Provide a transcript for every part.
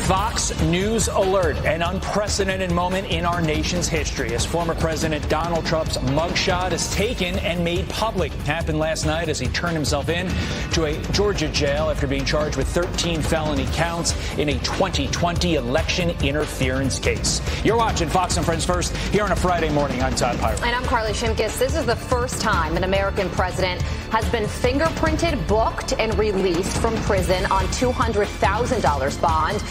Fox News alert, an unprecedented moment in our nation's history as former President Donald Trump's mugshot is taken and made public. It happened last night as he turned himself in to a Georgia jail after being charged with 13 felony counts in a 2020 election interference case. You're watching Fox and Friends First here on a Friday morning. I'm Todd Pyro. And I'm Carly Shimkus. This is the first time an American president has been fingerprinted, booked, and released from prison on $200,000 bond.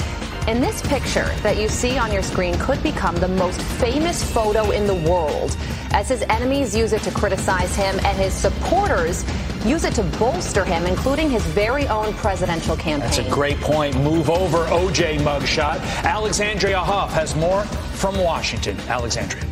And this picture that you see on your screen could become the most famous photo in the world, as his enemies use it to criticize him and his supporters use it to bolster him, including his very own presidential campaign. That's a great point. Move over, OJ mugshot. Alexandria Huff has more from Washington. Alexandria.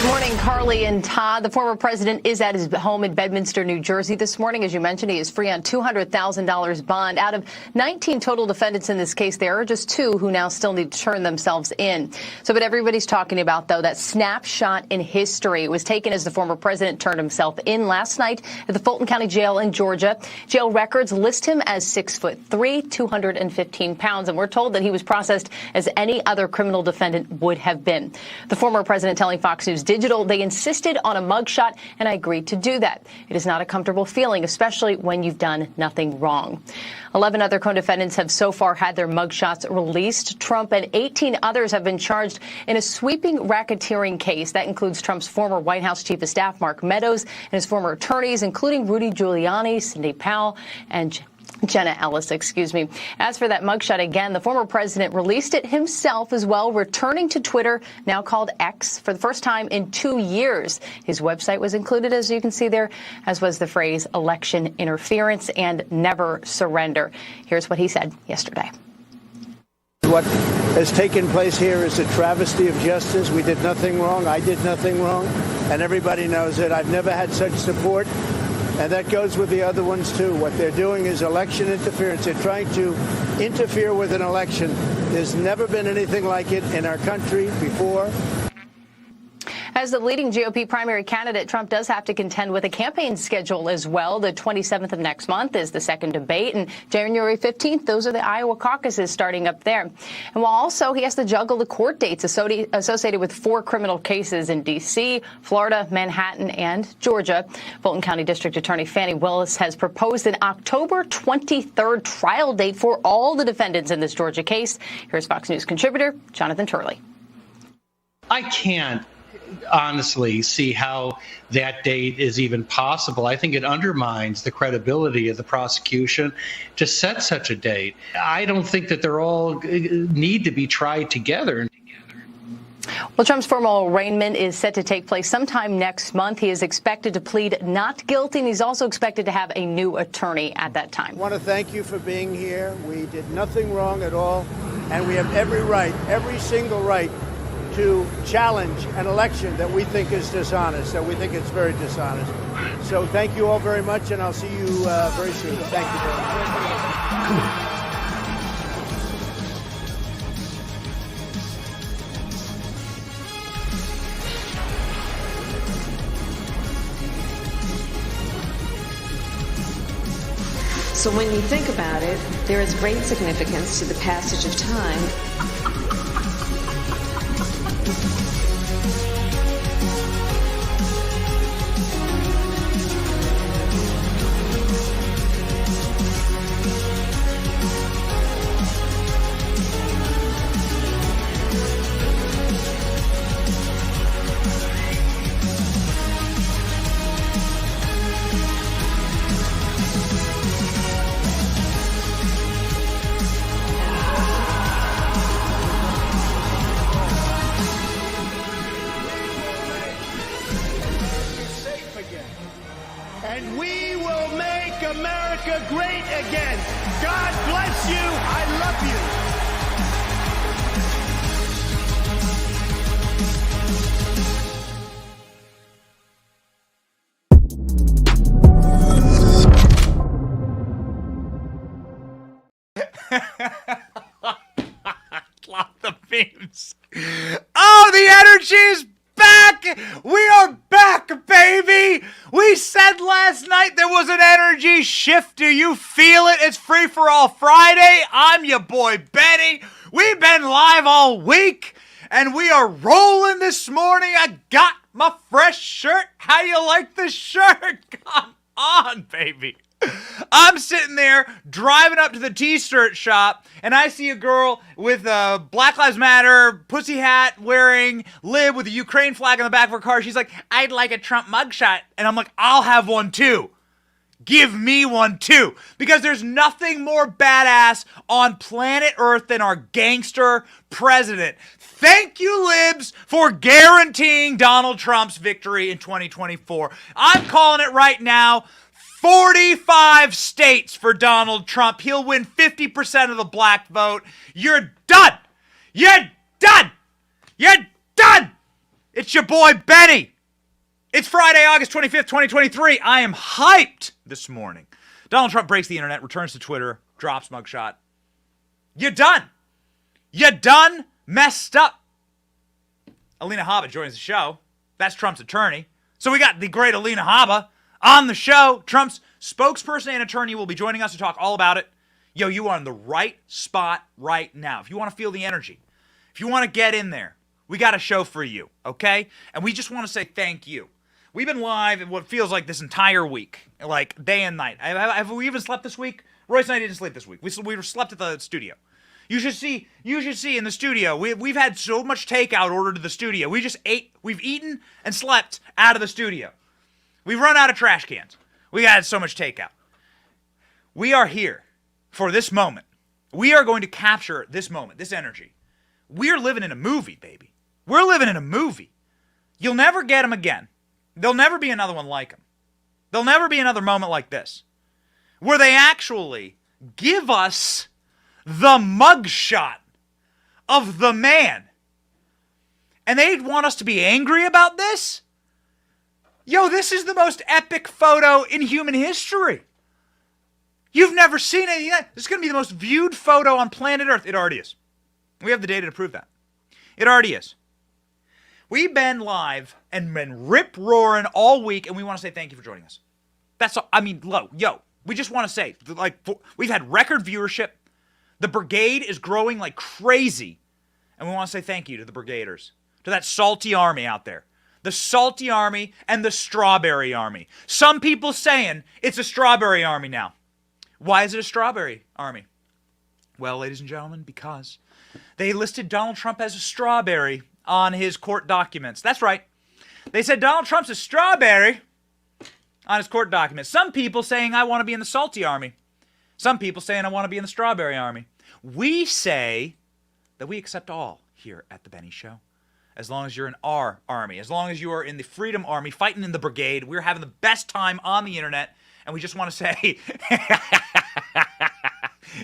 Good morning, Carly and Todd. The former president is at his home in Bedminster, New Jersey this morning. As you mentioned, he is free on $200,000 bond. Out of 19 total defendants in this case, there are just 2 who now still need to turn themselves in. So what everybody's talking about, though, that snapshot in history was taken as the former president turned himself in last night at the Fulton County Jail in Georgia. Jail records list him as 6'3", 215 pounds, and we're told that he was processed as any other criminal defendant would have been. The former president telling Fox News Digital they insisted on a mugshot, and I agreed to do that. It is not a comfortable feeling, especially when you've done nothing wrong. 11 other co-defendants have so far had their mugshots released. Trump and 18 others have been charged in a sweeping racketeering case that includes Trump's former White House chief of staff, Mark Meadows, and his former attorneys, including Rudy Giuliani, Sidney Powell, and Jenna Ellis, As for that mugshot, again, the former president released it himself as well, returning to Twitter, now called X, for the first time in 2 years. His website was included, as you can see there, as was the phrase election interference and never surrender. Here's what he said yesterday. What has taken place here is a travesty of justice. We did nothing wrong. I did nothing wrong. And everybody knows it. I've never had such support. And that goes with the other ones, too. What they're doing is election interference. They're trying to interfere with an election. There's never been anything like it in our country before. As the leading GOP primary candidate, Trump does have to contend with a campaign schedule as well. The 27th of next month is the second debate, and January 15th, those are the Iowa caucuses starting up there. And while also he has to juggle the court dates associated with 4 criminal cases in D.C., Florida, Manhattan, and Georgia. Fulton County District Attorney Fani Willis has proposed an October 23rd trial date for all the defendants in this Georgia case. Here's Fox News contributor Jonathan Turley. I can't honestly see how that date is even possible. I think it undermines the credibility of the prosecution to set such a date. I don't think that they're all need to be tried together. Well, Trump's formal arraignment is set to take place sometime next month. He is expected to plead not guilty, and he's also expected to have a new attorney at that time. I want to thank you for being here. We did nothing wrong at all, and we have every right, every single right, to challenge an election that we think is dishonest, that we think it's very dishonest. So thank you all very much, and I'll see you very soon. Thank you very much. So when you think about it, there is great significance to the passage of time. And we will make America great again. God bless you. I love you. Love the memes. Oh, the energy is back. We are back, baby. We said last night there was was an energy shift. Do you feel it? It's Free for All Friday. I'm your boy Benny. We've been live all week, and we are rolling this morning. I got my fresh shirt. How you like the shirt? Come on, baby. I'm sitting there driving up to the t-shirt shop, and I see a girl with a Black Lives Matter pussy hat wearing lib with a Ukraine flag on the back of her car. She's like, I'd like a Trump mugshot. And I'm like, I'll have one too. Give me one too. Because there's nothing more badass on planet Earth than our gangster president. Thank you, libs, for guaranteeing Donald Trump's victory in 2024. I'm calling it right now. 45 states for Donald Trump. He'll win 50% of the black vote. You're done. You're done. You're done. It's your boy Benny. It's Friday, August 25th, 2023. I am hyped this morning. Donald Trump breaks the internet, returns to Twitter, drops Mugshot. You're done. You're done. Messed up. Alina Habba joins the show. That's Trump's attorney. So we got the great Alina Habba on the show. Trump's spokesperson and attorney will be joining us to talk all about it. Yo, you are in the right spot right now. If you want to feel the energy, if you want to get in there, we got a show for you, okay? And we just want to say thank you. We've been live what feels like this entire week, like day and night. Have we even slept this week? Royce and I didn't sleep this week. We slept at the studio. You should see in the studio. We've had so much takeout ordered to the studio. We've eaten and slept out of the studio. We've run out of trash cans. We had so much takeout. We are here for this moment. We are going to capture this moment, this energy. We're living in a movie, baby. We're living in a movie. You'll never get them again. There'll never be another one like them. There'll never be another moment like this, where they actually give us the mugshot of the man. And they'd want us to be angry about this? Yo, this is the most epic photo in human history. You've never seen anything like that. This is going to be the most viewed photo on planet Earth. It already is. We have the data to prove that. It already is. We've been live and been rip-roaring all week, and we want to say thank you for joining us. That's all. I mean, we just want to say, we've had record viewership. The brigade is growing like crazy, and we want to say thank you to the brigaders, to that salty army out there. The salty army and the strawberry army. Some people saying it's a strawberry army now. Why is it a strawberry army? Well, ladies and gentlemen, because they listed Donald Trump as a strawberry on his court documents. That's right. They said Donald Trump's a strawberry on his court documents. Some people saying I want to be in the salty army. Some people saying I want to be in the strawberry army. We say that we accept all here at the Benny Show. As long as you're in our army, as long as you are in the Freedom Army, fighting in the brigade, we're having the best time on the internet, and we just want to say,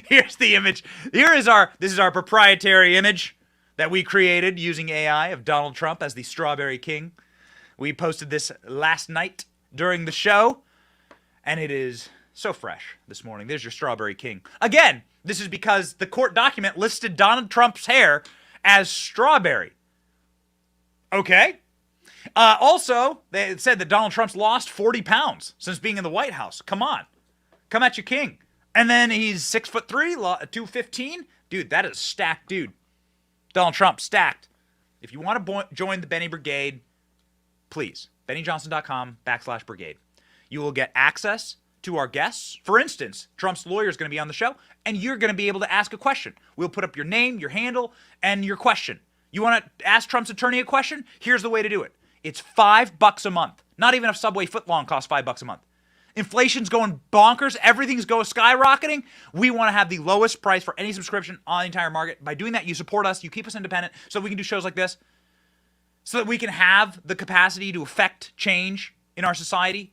here's the image. This is our proprietary image that we created using AI of Donald Trump as the Strawberry King. We posted this last night during the show, and it is so fresh this morning. There's your Strawberry King. Again, this is because the court document listed Donald Trump's hair as strawberry. Okay. Also, they said that Donald Trump's lost 40 pounds since being in the White House. Come on. Come at your king. And then he's 6'3", 215. Dude, that is a stacked dude. Donald Trump, stacked. If you want to join the Benny Brigade, please, BennyJohnson.com/brigade. You will get access to our guests. For instance, Trump's lawyer is going to be on the show, and you're going to be able to ask a question. We'll put up your name, your handle, and your question. You want to ask Trump's attorney a question? Here's the way to do it. It's $5 a month. Not even a Subway footlong costs $5 a month. Inflation's going bonkers. Everything's going skyrocketing. We want to have the lowest price for any subscription on the entire market. By doing that, you support us. You keep us independent so we can do shows like this, so that we can have the capacity to affect change in our society.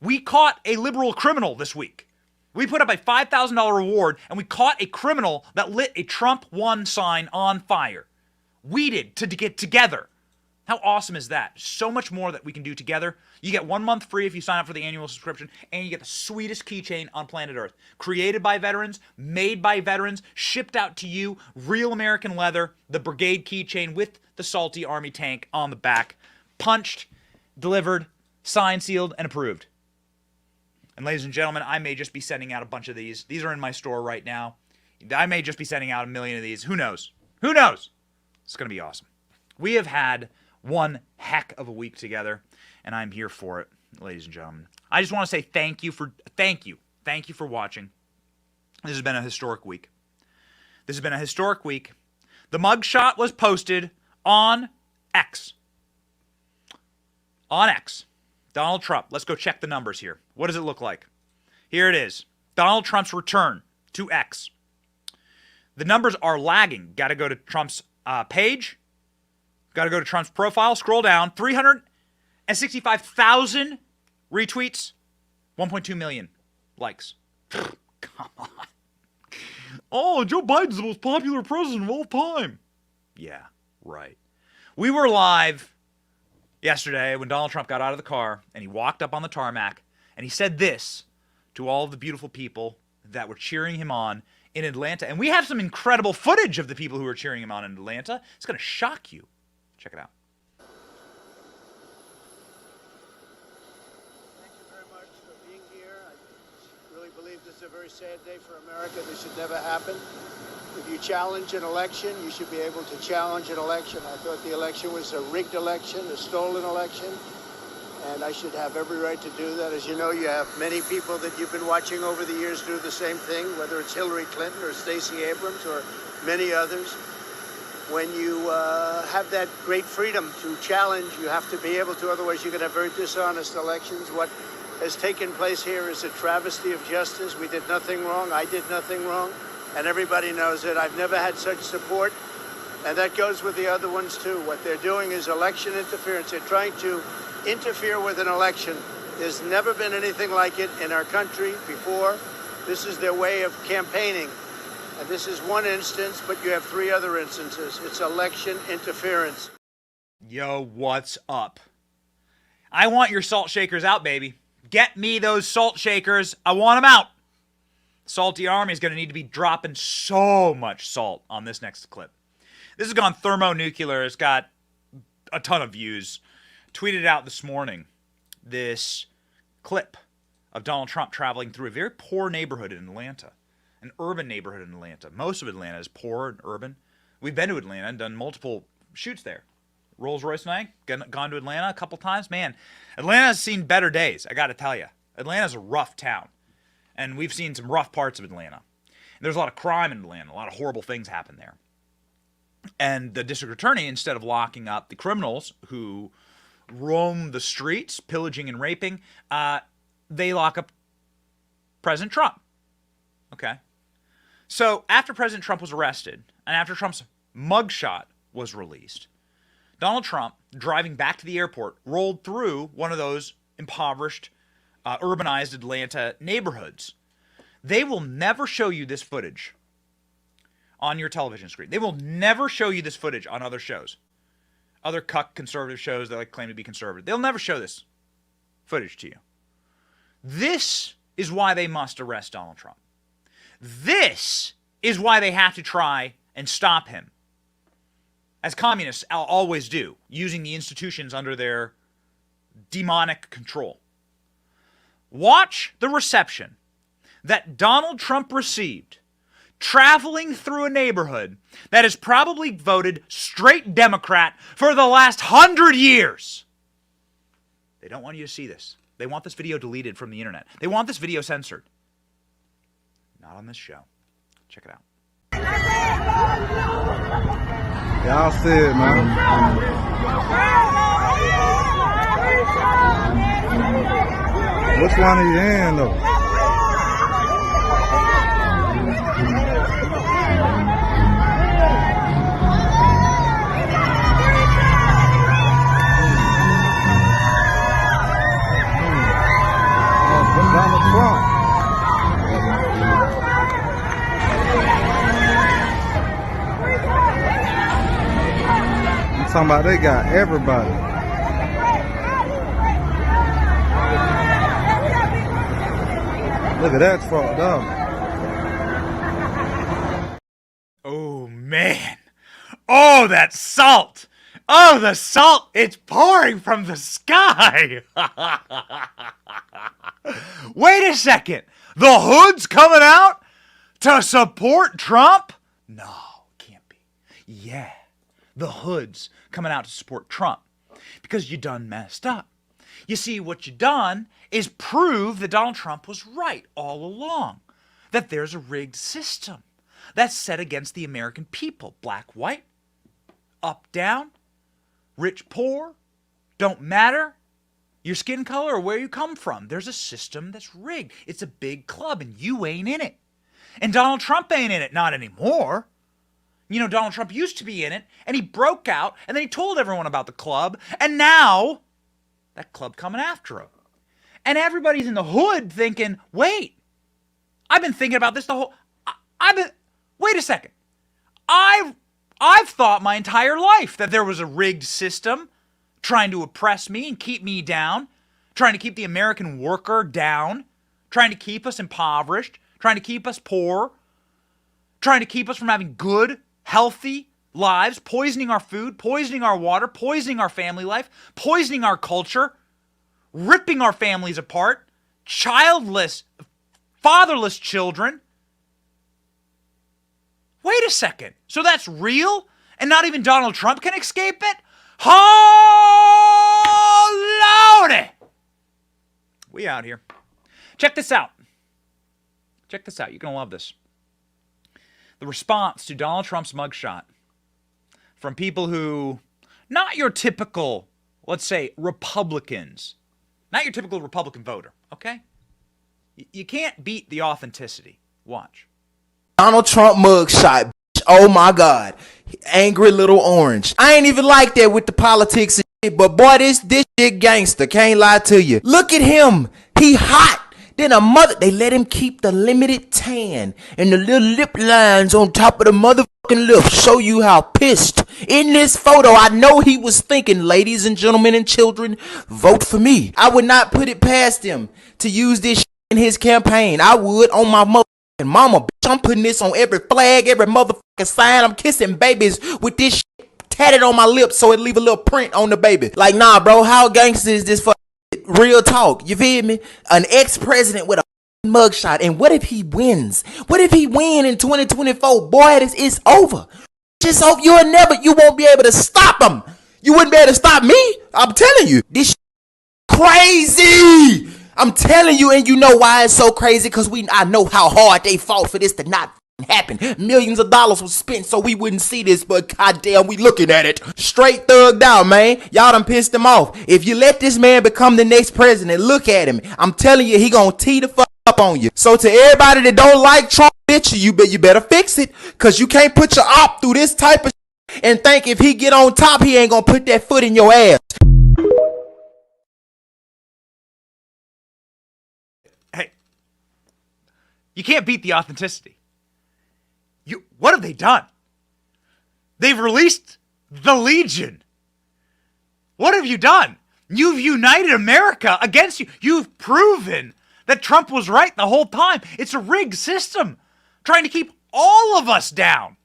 We caught a liberal criminal this week. We put up a $5,000 reward, and we caught a criminal that lit a Trump won sign on fire. We did to get together. How awesome is that? So much more that we can do together. You get 1 month free if you sign up for the annual subscription, and you get the sweetest keychain on planet Earth. Created by veterans, made by veterans, shipped out to you, real American leather, the Brigade keychain with the Salty Army tank on the back. Punched, delivered, signed, sealed, and approved. And ladies and gentlemen, I may just be sending out a bunch of these. These are in my store right now. I may just be sending out 1 million of these. Who knows? Who knows? It's going to be awesome. We have had one heck of a week together, and I'm here for it, ladies and gentlemen. I just want to say thank you for watching. This has been a historic week. This has been a historic week. The mugshot was posted on X. On X. Donald Trump. Let's go check the numbers here. What does it look like? Here it is. Donald Trump's return to X. The numbers are lagging. Got to go to Trump's page. Got to go to Trump's profile. Scroll down. 365,000 retweets. 1.2 million likes. Come on. Oh, Joe Biden's the most popular president of all time. Yeah, right. We were live yesterday when Donald Trump got out of the car and he walked up on the tarmac and he said this to all of the beautiful people that were cheering him on in Atlanta. And we have some incredible footage of the people who were cheering him on in Atlanta. It's going to shock you. Check it out. Thank you very much for being here. I really believe this is a very sad day for America. This should never happen. If you challenge an election, you should be able to challenge an election. I thought the election was a rigged election, a stolen election, and I should have every right to do that. As you know, you have many people that you've been watching over the years do the same thing, whether it's Hillary Clinton or Stacey Abrams or many others. When you have that great freedom to challenge, you have to be able to, otherwise you can have very dishonest elections. What has taken place here is a travesty of justice. We did nothing wrong. I did nothing wrong. And everybody knows it. I've never had such support. And that goes with the other ones, too. What they're doing is election interference. They're trying to interfere with an election. There's never been anything like it in our country before. This is their way of campaigning. And this is one instance, but you have 3 other instances. It's election interference. Yo, what's up? I want your salt shakers out, baby. Get me those salt shakers. I want them out. Salty Army is going to need to be dropping so much salt on this next clip. This has gone thermonuclear. It's got a ton of views. Tweeted out this morning this clip of Donald Trump traveling through a very poor neighborhood in Atlanta. An urban neighborhood in Atlanta. Most of Atlanta is poor and urban. We've been to Atlanta and done multiple shoots there. Rolls-Royce and I, gone to Atlanta a couple times. Man, Atlanta's seen better days, I got to tell you. Atlanta's a rough town. And we've seen some rough parts of Atlanta. And there's a lot of crime in Atlanta. A lot of horrible things happen there. And the district attorney, instead of locking up the criminals who roam the streets, pillaging and raping, they lock up President Trump. Okay? So after President Trump was arrested, and after Trump's mugshot was released, Donald Trump, driving back to the airport, rolled through one of those impoverished, urbanized Atlanta neighborhoods. They will never show you this footage on your television screen. They will never show you this footage on other shows. Other cuck conservative shows that claim to be conservative. They'll never show this footage to you. This is why they must arrest Donald Trump. This is why they have to try and stop him. As communists always do, using the institutions under their demonic control. Watch the reception that Donald Trump received traveling through a neighborhood that has probably voted straight Democrat for the last 100 years. They don't want you to see this. They want this video deleted from the internet. They want this video censored. Not on this show. Check it out. Y'all see it, man. Which one are you in, though? Donald Trump. I'm talking about they got everybody. Look at that fucked up. Oh, man. Oh, that salt. Oh, the salt! It's pouring from the sky! Wait a second. The hood's coming out to support Trump? No, can't be. Yeah, the hood's coming out to support Trump because you done messed up. You see, what you done is prove that Donald Trump was right all along, that there's a rigged system that's set against the American people. Black, white, up, down, rich, poor, don't matter your skin color or where you come from. There's a system that's rigged. It's a big club and you ain't in it. And Donald Trump ain't in it, not anymore. You know, Donald Trump used to be in it and he broke out and then he told everyone about the club and now that club coming after him. And everybody's in the hood thinking, wait, I've been thinking about this the whole, wait a second. I've thought my entire life that there was a rigged system trying to oppress me and keep me down, trying to keep the American worker down, trying to keep us impoverished, trying to keep us poor, trying to keep us from having good, healthy lives, poisoning our food, poisoning our water, poisoning our family life, poisoning our culture, ripping our families apart, childless, fatherless children. Wait a second. So that's real? And not even Donald Trump can escape it? Oh, Lordy! We out here. Check this out. Check this out. You're going to love this. The response to Donald Trump's mugshot from people who, not your typical, let's say, Republicans, not your typical Republican voter, okay? You can't beat the authenticity. Watch. Donald Trump mugshot. Bitch. Oh my God. Angry little orange. I ain't even like that with the politics and shit, but boy, this shit gangster. Can't lie to you. Look at him. He hot. Then they let him keep the limited tan and the little lip lines on top of the motherfucking lips. Show you how pissed. In this photo, I know he was thinking, ladies and gentlemen and children, vote for me. I would not put it past him to use this shit in his campaign. I would on my motherfucking mama. Bitch, I'm putting this on every flag, every motherfucking sign. I'm kissing babies with this shit tatted on my lips so it leave a little print on the baby. Like, nah, bro, how gangster is this for? Real talk, you feel me? An ex-president with a mugshot, and what if he wins? What if he win in 2024? Boy, it's over. Just hope you won't be able to stop him. You wouldn't be able to stop me. I'm telling you, this crazy. I'm telling you, and you know why it's so crazy? Because I know how hard they fought for this to not happen. Millions of dollars was spent so we wouldn't see this, but goddamn, we looking at it. Straight thugged out, man. Y'all done pissed him off. If you let this man become the next president, look at him. I'm telling you, he gonna tee the fuck up on you. So to everybody that don't like Trump, bitch, you better fix it, because you can't put your op through this type of shit and think if he get on top, he ain't gonna put that foot in your ass. Hey, you can't beat the authenticity. What have they done? They've released the Legion. What have you done? You've united America against you. You've proven that Trump was right the whole time. It's a rigged system trying to keep all of us down.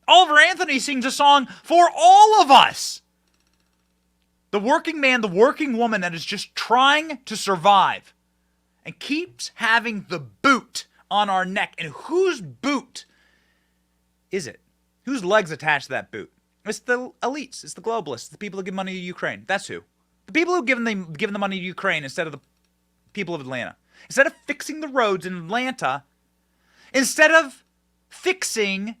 Oliver Anthony sings a song for all of us. The working man, the working woman that is just trying to survive and keeps having the boot on our neck. And whose boot is it? Whose legs attached to that boot? It's the elites. It's the globalists. It's the people who give money to Ukraine. That's who. The people who give the money to Ukraine instead of the people of Atlanta. Instead of fixing the roads in Atlanta, instead of fixing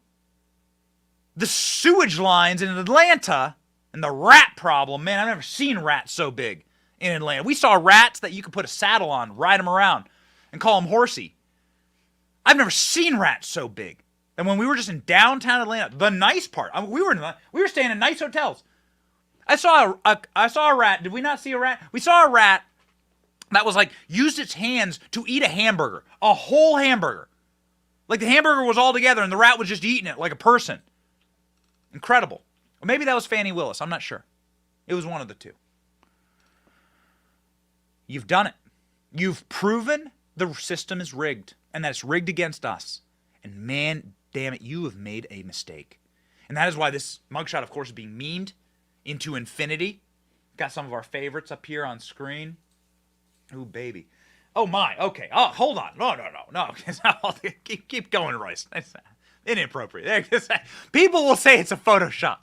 the sewage lines in Atlanta and the rat problem, man, I've never seen rats so big in Atlanta. We saw rats that you could put a saddle on, ride them around, and call them horsey. I've never seen rats so big. And when we were just in downtown Atlanta, the nice part, I mean, we were staying in nice hotels. I saw a rat. Did we not see a rat? We saw a rat that was like used its hands to eat a hamburger, a whole hamburger. Like the hamburger was all together and the rat was just eating it like a person. Incredible. Or maybe that was Fani Willis. I'm not sure. It was one of the two. You've done it. You've proven the system is rigged and that it's rigged against us. And man, damn it, you have made a mistake. And that is why this mugshot, of course, is being memed into infinity. Got some of our favorites up here on screen. Ooh, baby. Oh, my. Okay. Oh, hold on. No. keep going, Royce. That's inappropriate. People will say it's a Photoshop.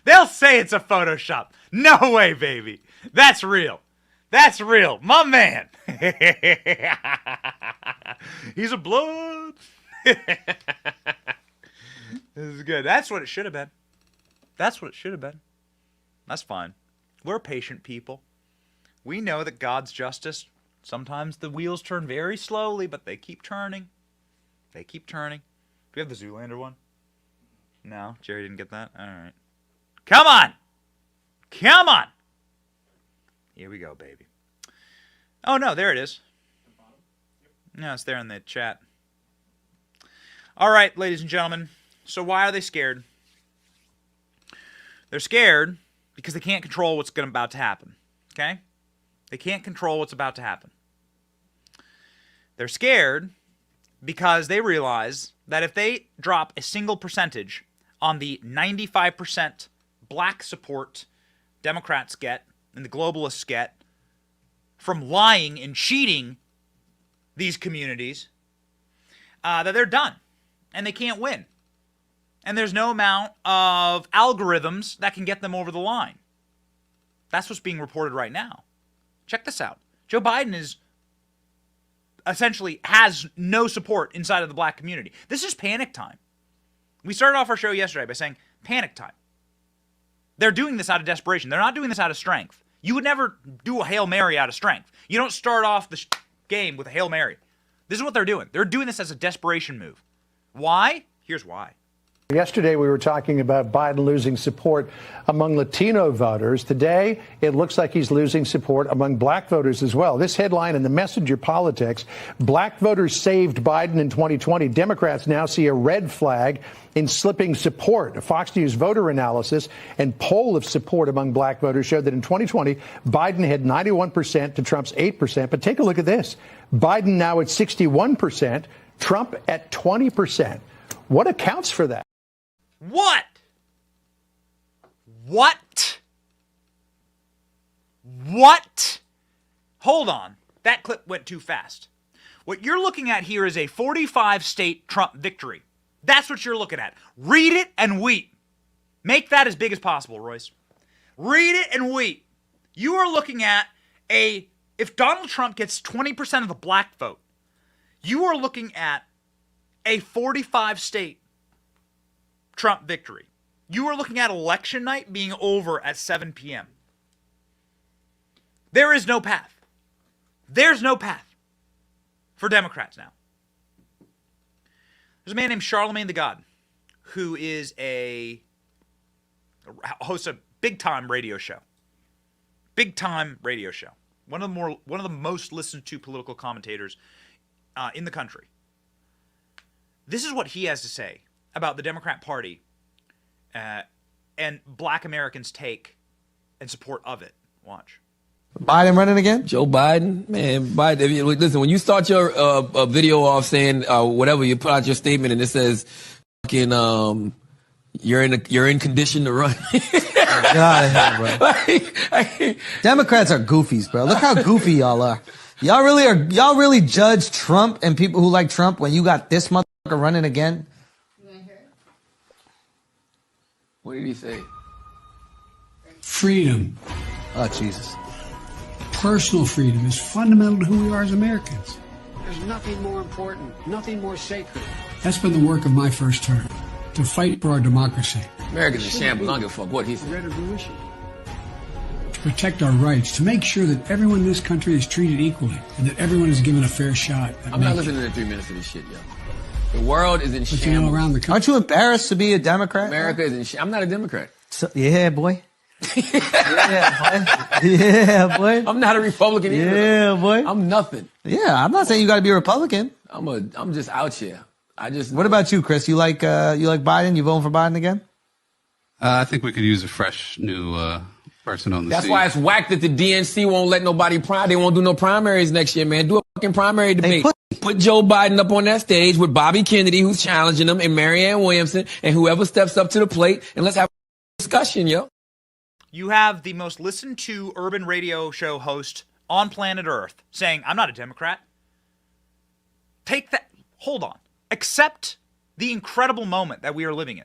They'll say it's a Photoshop. No way, baby. That's real. That's real. My man. He's a blood. This is good. That's what it should have been. That's what it should have been. That's fine. We're patient people. We know that God's justice, sometimes the wheels turn very slowly, but they keep turning. They keep turning. Do we have the Zoolander one? No, Jerry didn't get that? All right. Come on! Come on! Here we go, baby. Oh, no, there it is. No, it's there in the chat. All right, ladies and gentlemen. So why are they scared? They're scared because they can't control what's about to happen. Okay? They can't control what's about to happen. They're scared because they realize that if they drop a single percentage on the 95% black support Democrats get and the globalists get from lying and cheating these communities, that they're done and they can't win. And there's no amount of algorithms that can get them over the line. That's what's being reported right now. Check this out. Joe Biden is essentially has no support inside of the black community. This is panic time. We started off our show yesterday by saying panic time. They're doing this out of desperation. They're not doing this out of strength. You would never do a Hail Mary out of strength. You don't start off the game with a Hail Mary. This is what they're doing. They're doing this as a desperation move. Why? Here's why. Yesterday, we were talking about Biden losing support among Latino voters. Today, it looks like he's losing support among black voters as well. This headline in the Messenger Politics, black voters saved Biden in 2020. Democrats now see a red flag in slipping support. A Fox News voter analysis and poll of support among black voters showed that in 2020, Biden had 91% to Trump's 8%. But take a look at this. Biden now at 61%, Trump at 20%. What accounts for that? What? What? What? Hold on. That clip went too fast. What you're looking at here is a 45-state Trump victory. That's what you're looking at. Read it and weep. Make that as big as possible, Royce. Read it and weep. You are looking at if Donald Trump gets 20% of the black vote, you are looking at a 45-state Trump victory. You are looking at election night being over at 7 p.m. There is no path. There's no path for Democrats now. There's a man named Charlemagne the God who is hosts a big-time radio show. Big-time radio show. One of the most listened to political commentators in the country. This is what he has to say about the Democrat Party and black Americans' take and support of it. Watch. Biden running again? Joe Biden? Man, Biden. Listen, when you start your video off saying whatever, you put out your statement and it says fucking you're in condition to run. Get out of here, bro. Democrats are goofies, bro. Look how goofy y'all are. Y'all really judge Trump and people who like Trump when you got this motherfucker running again? What did he say? Freedom. Oh, Jesus. Personal freedom is fundamental to who we are as Americans. There's nothing more important, nothing more sacred. That's been the work of my first term, to fight for our democracy. Americans in shambles. I don't give a fuck what he said. To protect our rights, to make sure that everyone in this country is treated equally and that everyone is given a fair shot. I'm not listening to 3 minutes of this shit, yo. The world is in shambles. Around the country. Aren't you embarrassed to be a Democrat? America is in shambles. I'm not a Democrat. So, yeah, boy. Yeah, boy. I'm not a Republican either. Yeah, boy. I'm nothing. Yeah, I'm not saying you got to be a Republican. I'm just out here. What about you, Chris? You like Biden? You voting for Biden again? I think we could use a fresh new person on the That's seat. why it's whack that the DNC won't let nobody They won't do no primaries next year, man. Do a fucking primary debate. Put Joe Biden up on that stage with Bobby Kennedy, who's challenging him, and Marianne Williamson, and whoever steps up to the plate, and let's have a discussion, yo. you have the most listened to urban radio show host on planet Earth saying, I'm not a Democrat. Take that. Hold on. Accept the incredible moment that we are living in.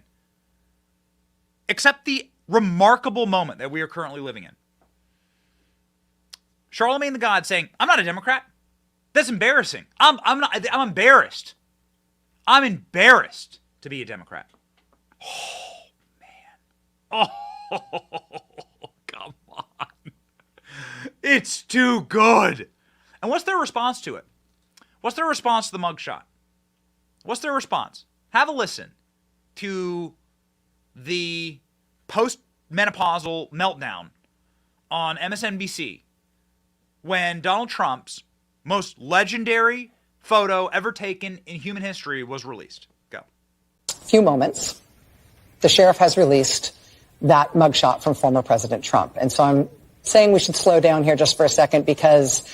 Accept the remarkable moment that we are currently living in. Charlemagne the God saying, I'm not a Democrat. That's embarrassing. I'm embarrassed. I'm embarrassed to be a Democrat. Oh, man. Oh, come on. It's too good. And what's their response to it? What's their response to the mugshot? What's their response? Have a listen to the post-menopausal meltdown on MSNBC when Donald Trump's most legendary photo ever taken in human history was released. Go. Few moments, the sheriff has released that mugshot from former President Trump. And so I'm saying we should slow down here just for a second because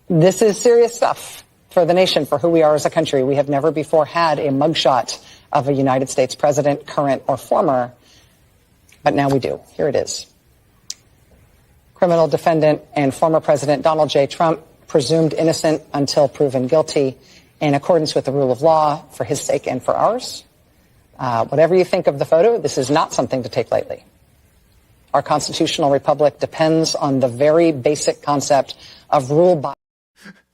this is serious stuff for the nation, for who we are as a country. We have never before had a mugshot of a United States president, current or former, but now we do. Here it is. Criminal defendant and former President Donald J. Trump, presumed innocent until proven guilty in accordance with the rule of law for his sake and for ours. Whatever you think of the photo, this is not something to take lightly. Our constitutional republic depends on the very basic concept of rule by.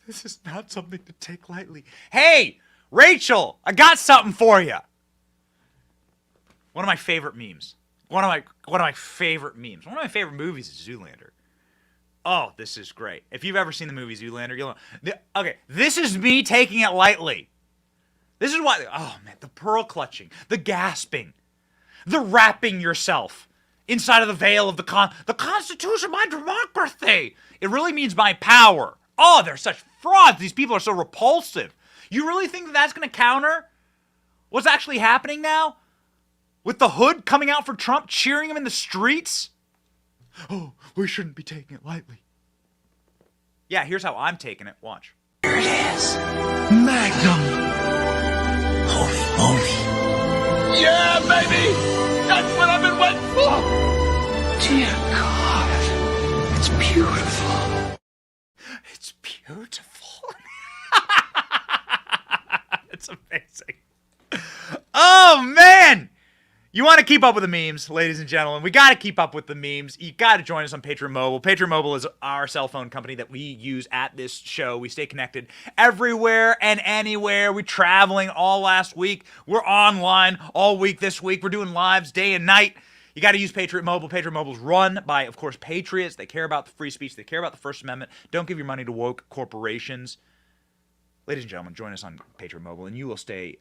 This is not something to take lightly. Hey, Rachel, I got something for you. One of my favorite memes. One of my favorite memes. One of my favorite movies is Zoolander. Oh, this is great. If you've ever seen the movie Zoolander, you'll know. Okay, this is me taking it lightly. This is why, oh man, the pearl clutching, the gasping, the wrapping yourself inside of the veil of the Constitution, my democracy. It really means my power. Oh, they're such frauds. These people are so repulsive. You really think that that's going to counter what's actually happening now? With the hood coming out for Trump, cheering him in the streets? Oh, we shouldn't be taking it lightly. Yeah, here's how I'm taking it. Watch. Here it is. Magnum. Holy moly. Yeah, baby! That's what I've been waiting for! Dear God. It's beautiful. It's beautiful. It's amazing. Oh, man! You want to keep up with the memes, ladies and gentlemen. We got to keep up with the memes. You got to join us on Patriot Mobile. Patriot Mobile is our cell phone company that we use at this show. We stay connected everywhere and anywhere. We're traveling all last week. We're online all week this week. We're doing lives day and night. You got to use Patriot Mobile. Patriot Mobile's run by, of course, patriots. They care about the free speech. They care about the First Amendment. Don't give your money to woke corporations. Ladies and gentlemen, join us on Patriot Mobile, and you will stay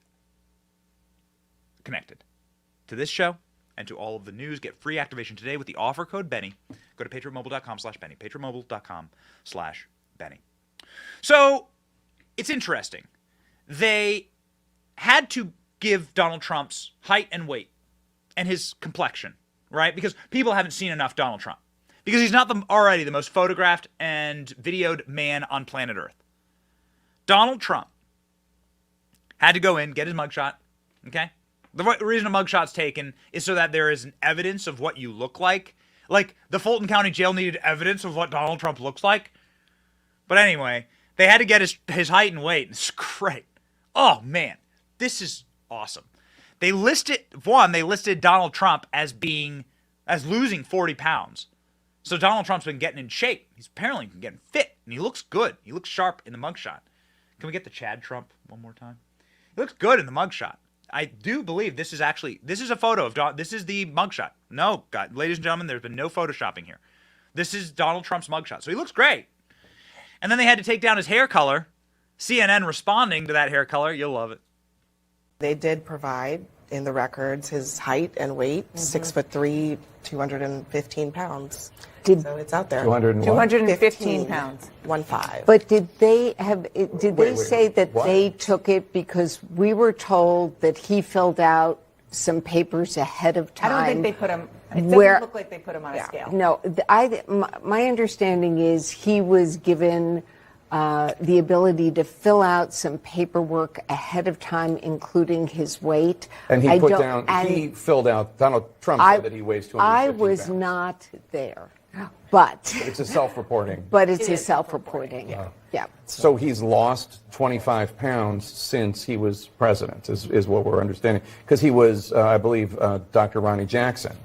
connected to this show and to all of the news. Get free activation today with the offer code Benny. Go to patriotmobile.com/Benny. patriotmobile.com/Benny. So it's interesting. They had to give Donald Trump's height and weight and his complexion, right? Because people haven't seen enough Donald Trump. Because he's not already the most photographed and videoed man on planet Earth. Donald Trump had to go in, get his mugshot, okay? The reason a mugshot's taken is so that there is an evidence of what you look like. Like, the Fulton County Jail needed evidence of what Donald Trump looks like. But anyway, they had to get his height and weight. It's great. Oh, man. This is awesome. They listed Donald Trump as losing 40 pounds. So Donald Trump's been getting in shape. He's apparently been getting fit, and he looks good. He looks sharp in the mugshot. Can we get the Chad Trump one more time? He looks good in the mugshot. I do believe this is a photo of this is the mugshot. No, God, ladies and gentlemen, there's been no photoshopping here. This is Donald Trump's mugshot. So he looks great. And then they had to take down his hair color. CNN responding to that hair color. You'll love it. They did provide in the records his height and weight, 6'3", 215 pounds. So it's out there. 215 pounds. 1.5. But did they say that they took it because we were told that he filled out some papers ahead of time? I don't think they put him. It doesn't look like they put him on a scale. No, my understanding is he was given the ability to fill out some paperwork ahead of time, including his weight. And he he filled out, Donald Trump said that he weighs 250 I was pounds. not there, but It's a self-reporting. But it's a self-reporting. Yeah. So he's lost 25 pounds since he was president, is what we're understanding. Because he was, I believe, Dr. Ronnie Jackson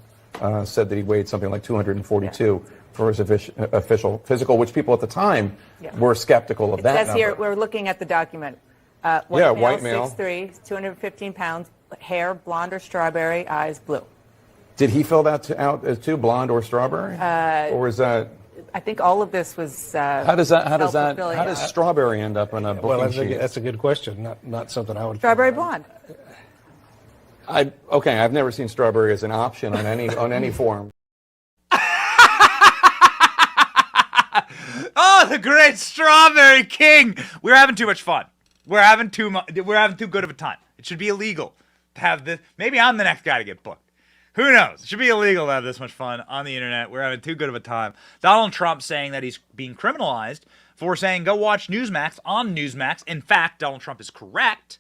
said that he weighed something like 242 for his official physical, which people at the time were skeptical of It that says number. here, we're looking at the document. White male. 6'3", 215 pounds, hair blonde or strawberry, eyes blue. Did he fill that out as too, blonde or strawberry? Or is that... I think all of this was How does strawberry end up in a booking Well, sheet? that's a good question. Not something I would. Strawberry blonde. Okay, I've never seen strawberry as an option on any form. Oh, the great Strawberry King! We're having too much fun. We're having too good of a time. It should be illegal to have this. Maybe I'm the next guy to get booked. Who knows? It should be illegal to have this much fun on the internet. We're having too good of a time. Donald Trump saying that he's being criminalized for saying go watch Newsmax on Newsmax. In fact, Donald Trump is correct.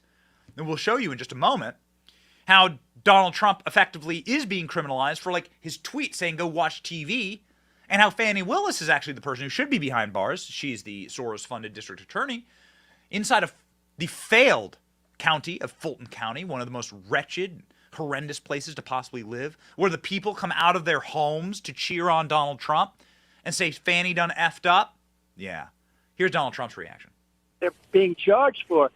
And we'll show you in just a moment how Donald Trump effectively is being criminalized for like his tweet saying go watch TV, and how Fani Willis is actually the person who should be behind bars. She's the Soros-funded district attorney inside of the failed county of Fulton County, one of the most wretched, horrendous places to possibly live, where the people come out of their homes to cheer on Donald Trump and say Fani done effed up. Yeah. Here's Donald Trump's reaction. They're being charged for.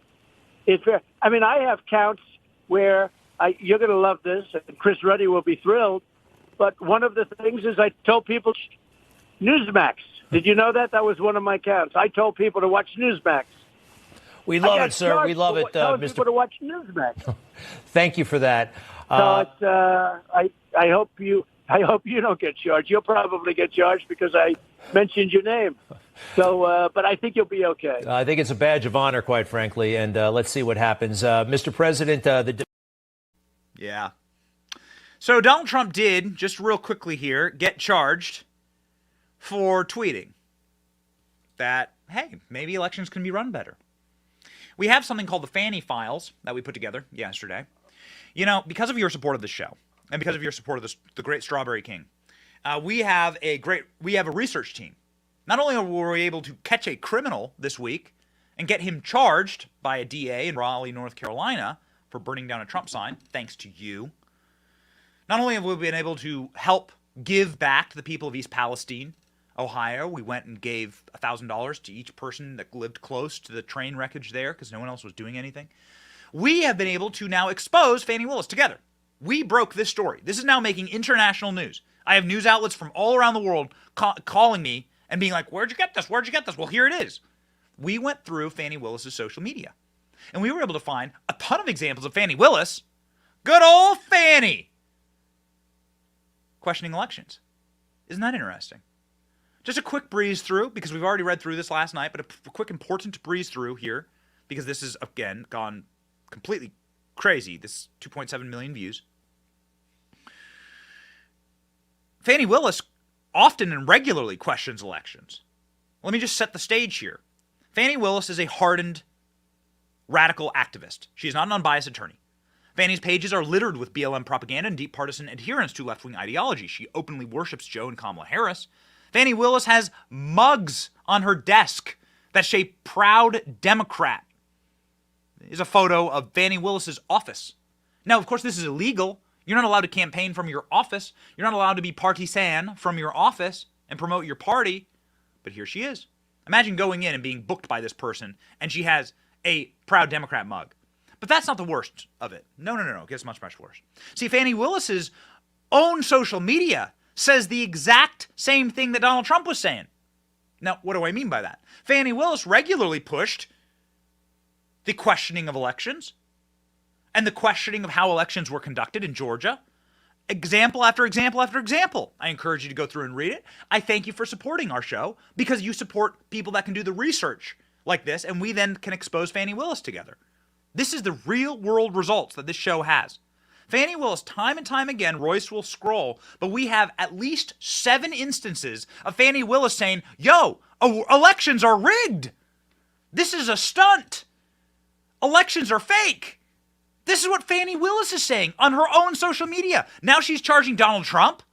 I mean, I have counts where you're going to love this, and Chris Ruddy will be thrilled. But one of the things is I told people Newsmax. Did you know that? That was one of my counts. I told people to watch Newsmax. We love it, sir. We love it, telling Mr. people to watch Newsmax. Thank you for that. So it's, I hope you don't get charged. You'll probably get charged because I mentioned your name. So, but I think you'll be okay. I think it's a badge of honor, quite frankly, and let's see what happens. Mr. President, Yeah. So Donald Trump did, just real quickly here, get charged for tweeting that, hey, maybe elections can be run better. We have something called the Fani Files that we put together yesterday. You know, because of your support of the show and because of your support of the great Strawberry King, we have a research team. Not only were we able to catch a criminal this week and get him charged by a DA in Raleigh, North Carolina for burning down a Trump sign, thanks to you. Not only have we been able to help give back to the people of East Palestine, Ohio. We went and gave $1,000 to each person that lived close to the train wreckage there because no one else was doing anything. We have been able to now expose Fani Willis together. We broke this story. This is now making international news. I have news outlets from all around the world calling me and being like, where'd you get this? Where'd you get this? Well, here it is. We went through Fani Willis's social media, and we were able to find a ton of examples of Fani Willis, good old Fani, questioning elections. Isn't that interesting? Just a quick breeze through, because we've already read through this last night, but a quick important breeze through here, because this is, again, gone completely crazy. This 2.7 million views. Fani Willis often and regularly questions elections. Let me just set the stage here. Fani Willis is a hardened, radical activist. She is not an unbiased attorney. Fani's pages are littered with BLM propaganda and deep partisan adherence to left-wing ideology. She openly worships Joe and Kamala Harris. Fani Willis has mugs on her desk that say Proud Democrat. Is a photo of Fani Willis's office. Now, of course, this is illegal. You're not allowed to campaign from your office. You're not allowed to be partisan from your office and promote your party. But here she is. Imagine going in and being booked by this person, and she has a Proud Democrat mug. But that's not the worst of it. No. It gets much, much worse. See, Fani Willis's own social media says the exact same thing that Donald Trump was saying. Now, what do I mean by that? Fani Willis regularly pushed the questioning of elections and the questioning of how elections were conducted in Georgia. Example after example after example. I encourage you to go through and read it. I thank you for supporting our show because you support people that can do the research like this, and we then can expose Fani Willis together. This is the real world results that this show has. Fani Willis, time and time again, Royce will scroll, but we have at least 7 instances of Fani Willis saying, yo, elections are rigged. This is a stunt. Elections are fake. This is what Fani Willis is saying on her own social media. Now she's charging Donald Trump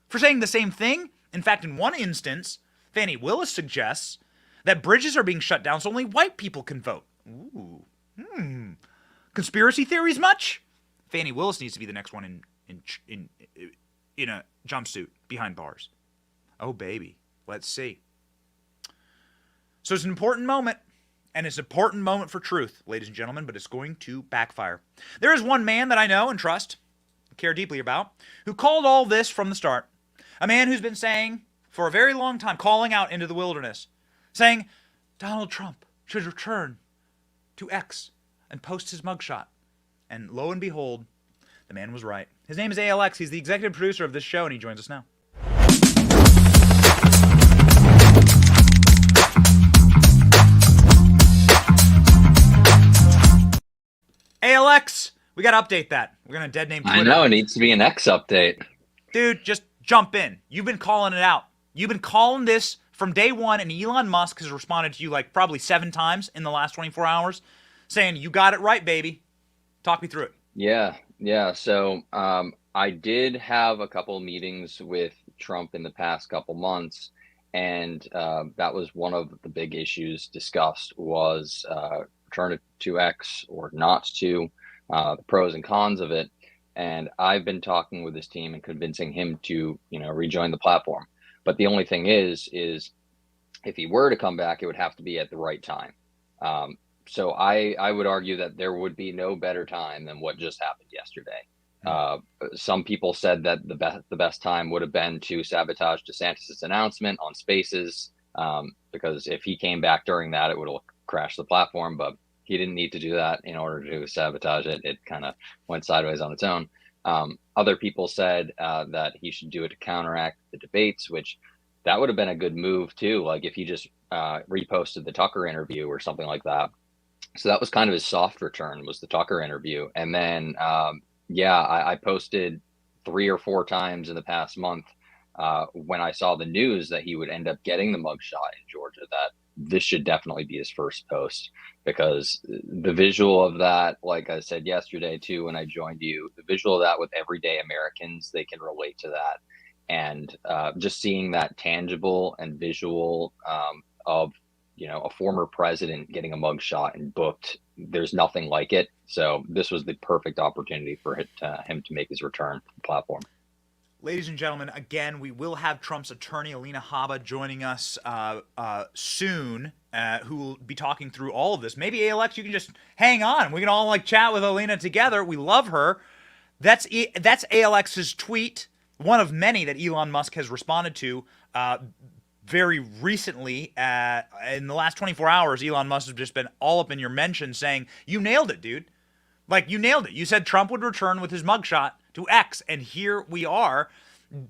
for saying the same thing. In fact, in one instance, Fani Willis suggests that bridges are being shut down so only white people can vote. Ooh. Conspiracy theories much? Fani Willis needs to be the next one in a jumpsuit behind bars. Oh, baby. Let's see. So it's an important moment, and it's an important moment for truth, ladies and gentlemen, but it's going to backfire. There is one man that I know and trust, care deeply about, who called all this from the start. A man who's been saying for a very long time, calling out into the wilderness, saying Donald Trump should return to X and post his mugshot. And lo and behold, the man was right. His name is ALX. He's the executive producer of this show, and he joins us now. ALX, we got to update that. We're going to dead name Twitter. I know, it needs to be an X update. Dude, just jump in. You've been calling it out. You've been calling this from day one, and Elon Musk has responded to you like probably 7 times in the last 24 hours, saying, you got it right, baby. Talk me through it. Yeah. So I did have a couple of meetings with Trump in the past couple months, and that was one of the big issues discussed was return to X or not to, the pros and cons of it. And I've been talking with this team and convincing him to, rejoin the platform. But the only thing is if he were to come back, it would have to be at the right time. So I would argue that there would be no better time than what just happened yesterday. Some people said that the best time would have been to sabotage DeSantis' announcement on Spaces, because if he came back during that, it would have crashed the platform. But he didn't need to do that in order to sabotage it. It kind of went sideways on its own. Other people said that he should do it to counteract the debates, which that would have been a good move too. Like if he just reposted the Tucker interview or something like that. So that was kind of his soft return, was the Tucker interview. And then, I posted 3 or 4 times in the past month when I saw the news that he would end up getting the mugshot in Georgia, that this should definitely be his first post, because the visual of that, like I said yesterday too, when I joined you, the visual of that with everyday Americans, they can relate to that. And just seeing that tangible and visual of, a former president getting a mugshot and booked, there's nothing like it. So this was the perfect opportunity for him to make his return to the platform. Ladies and gentlemen, again, we will have Trump's attorney, Alina Habba, joining us soon, who will be talking through all of this. Maybe, ALX, you can just hang on. We can all chat with Alina together. We love her. That's ALX's tweet, one of many that Elon Musk has responded to very recently. In the last 24 hours, Elon Musk has just been all up in your mentions saying, you nailed it, dude. You nailed it. You said Trump would return with his mugshot to X, and here we are.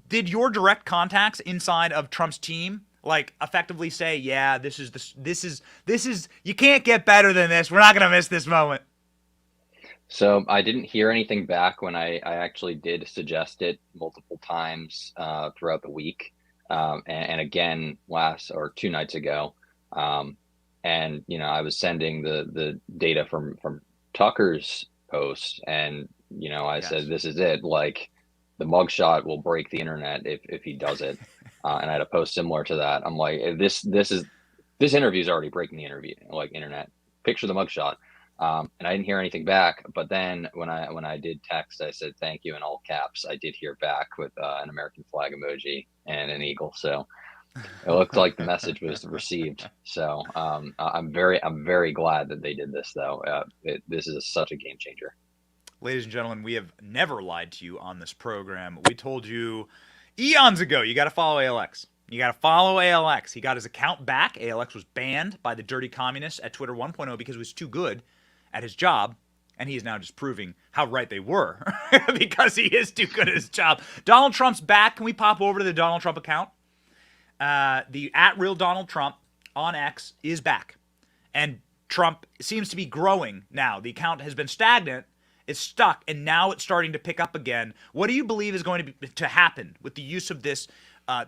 Did your direct contacts inside of Trump's team effectively say, yeah, this is you can't get better than this. We're not going to miss this moment? So I didn't hear anything back when I actually did suggest it multiple times throughout the week. And again, 2 nights ago. And, I was sending the data from Tucker's post, and, I said, this is it. The mugshot will break the internet if he does it. And I had a post similar to that. I'm like, this interview is already breaking the internet. Picture the mugshot. And I didn't hear anything back. But then when I did text, I said, thank you in all caps. I did hear back with an American flag emoji and an eagle. So it looked like the message was received. So I'm very glad that they did this, though. This is such a game changer. Ladies and gentlemen, we have never lied to you on this program. We told you eons ago, you got to follow ALX. You got to follow ALX. He got his account back. ALX was banned by the dirty communists at Twitter 1.0 because he was too good at his job. And he is now just proving how right they were because he is too good at his job. Donald Trump's back. Can we pop over to the Donald Trump account? The @RealDonaldTrump on X is back. And Trump seems to be growing now. The account has been stagnant. It's stuck, and now it's starting to pick up again. What do you believe is going to happen with the use of this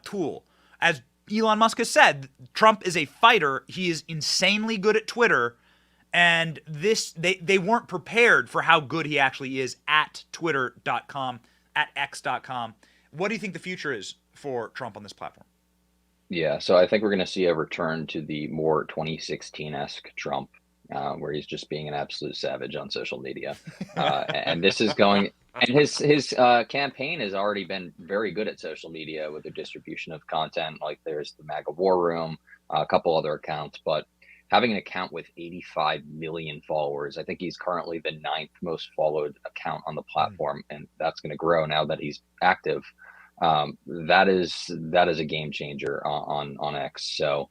tool? As Elon Musk has said, Trump is a fighter. He is insanely good at Twitter. And they weren't prepared for how good he actually is at twitter.com, at x.com. What do you think the future is for Trump on this platform? Yeah, so I think we're going to see a return to the more 2016-esque Trump, where he's just being an absolute savage on social media. And this is going, and his campaign has already been very good at social media with the distribution of content. Like there's the MAGA War Room, a couple other accounts, but having an account with 85 million followers, I think he's currently the 9th most followed account on the platform, and that's going to grow now that he's active. That is a game changer on X. So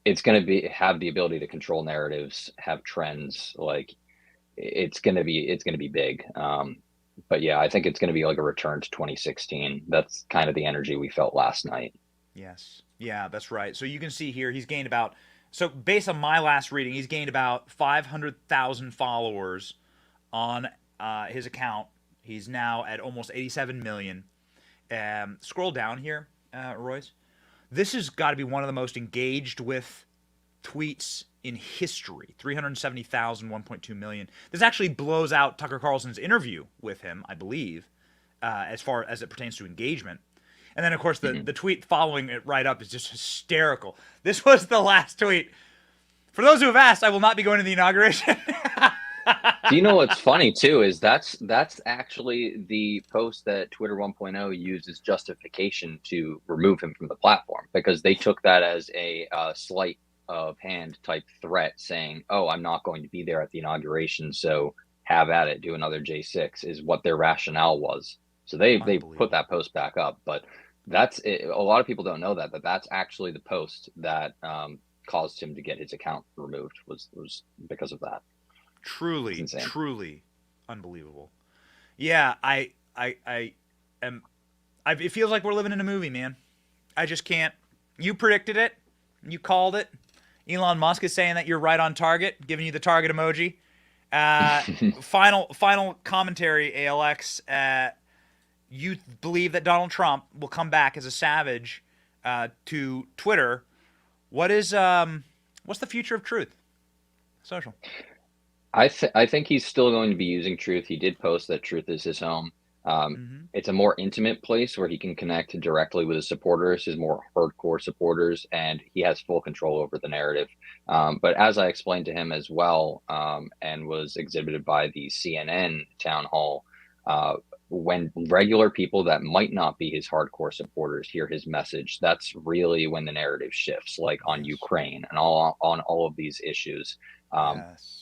it's going to have the ability to control narratives, have trends. Like it's going to be big. But yeah, I think it's going to be like a return to 2016. That's kind of the energy we felt last night. Yes. Yeah, that's right. So you can see here, he's gained about, so based on my last reading, he's gained about 500,000 followers on his account. He's now at almost 87 million. Scroll down here, Royce. This has got to be one of the most engaged with tweets in history. 370,000, 1.2 million. This actually blows out Tucker Carlson's interview with him, I believe, as far as it pertains to engagement. And then, of course, the tweet following it right up is just hysterical. This was the last tweet. For those who have asked, I will not be going to the inauguration. Do you know what's funny too is that's actually the post that Twitter 1.0 used as justification to remove him from the platform, because they took that as a sleight of hand type threat, saying, "Oh, I'm not going to be there at the inauguration, so have at it, do another J6," is what their rationale was. So they put that post back up, but that's it. A lot of people don't know that that's actually the post that caused him to get his account removed was because of that. Truly unbelievable. Yeah, I am. It feels like we're living in a movie, man. I just can't. You predicted it. You called it. Elon Musk is saying that you're right on target, giving you the target emoji. Final commentary, ALX. You believe that Donald Trump will come back as a savage to Twitter. What's the future of Truth Social? I think he's still going to be using Truth. He did post that Truth is his home. It's a more intimate place where he can connect directly with his supporters, his more hardcore supporters, and he has full control over the narrative. But as I explained to him as well, and was exhibited by the CNN town hall, when regular people that might not be his hardcore supporters hear his message, that's really when the narrative shifts, like on Ukraine and on all of these issues.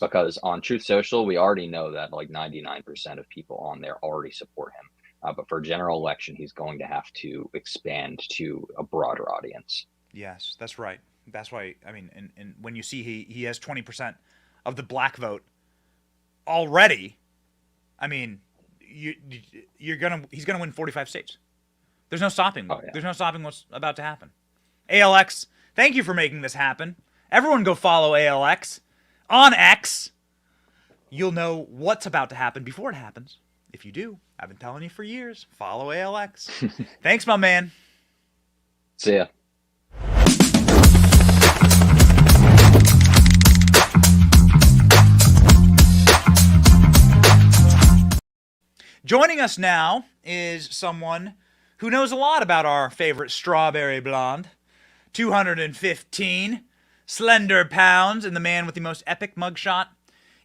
Because on Truth Social, we already know that like 99% of people on there already support him. But for general election, he's going to have to expand to a broader audience. Yes, that's right. That's why, I mean, and when you see he has 20% of the black vote already, I mean, he's gonna win 45 states. There's no stopping. Oh, yeah. There's no stopping what's about to happen. ALX, thank you for making this happen. Everyone go follow ALX on X. You'll know what's about to happen before it happens. If you do, I've been telling you for years, follow ALX. Thanks, my man. See ya. Joining us now is someone who knows a lot about our favorite strawberry blonde. 215 slender pounds, and the man with the most epic mugshot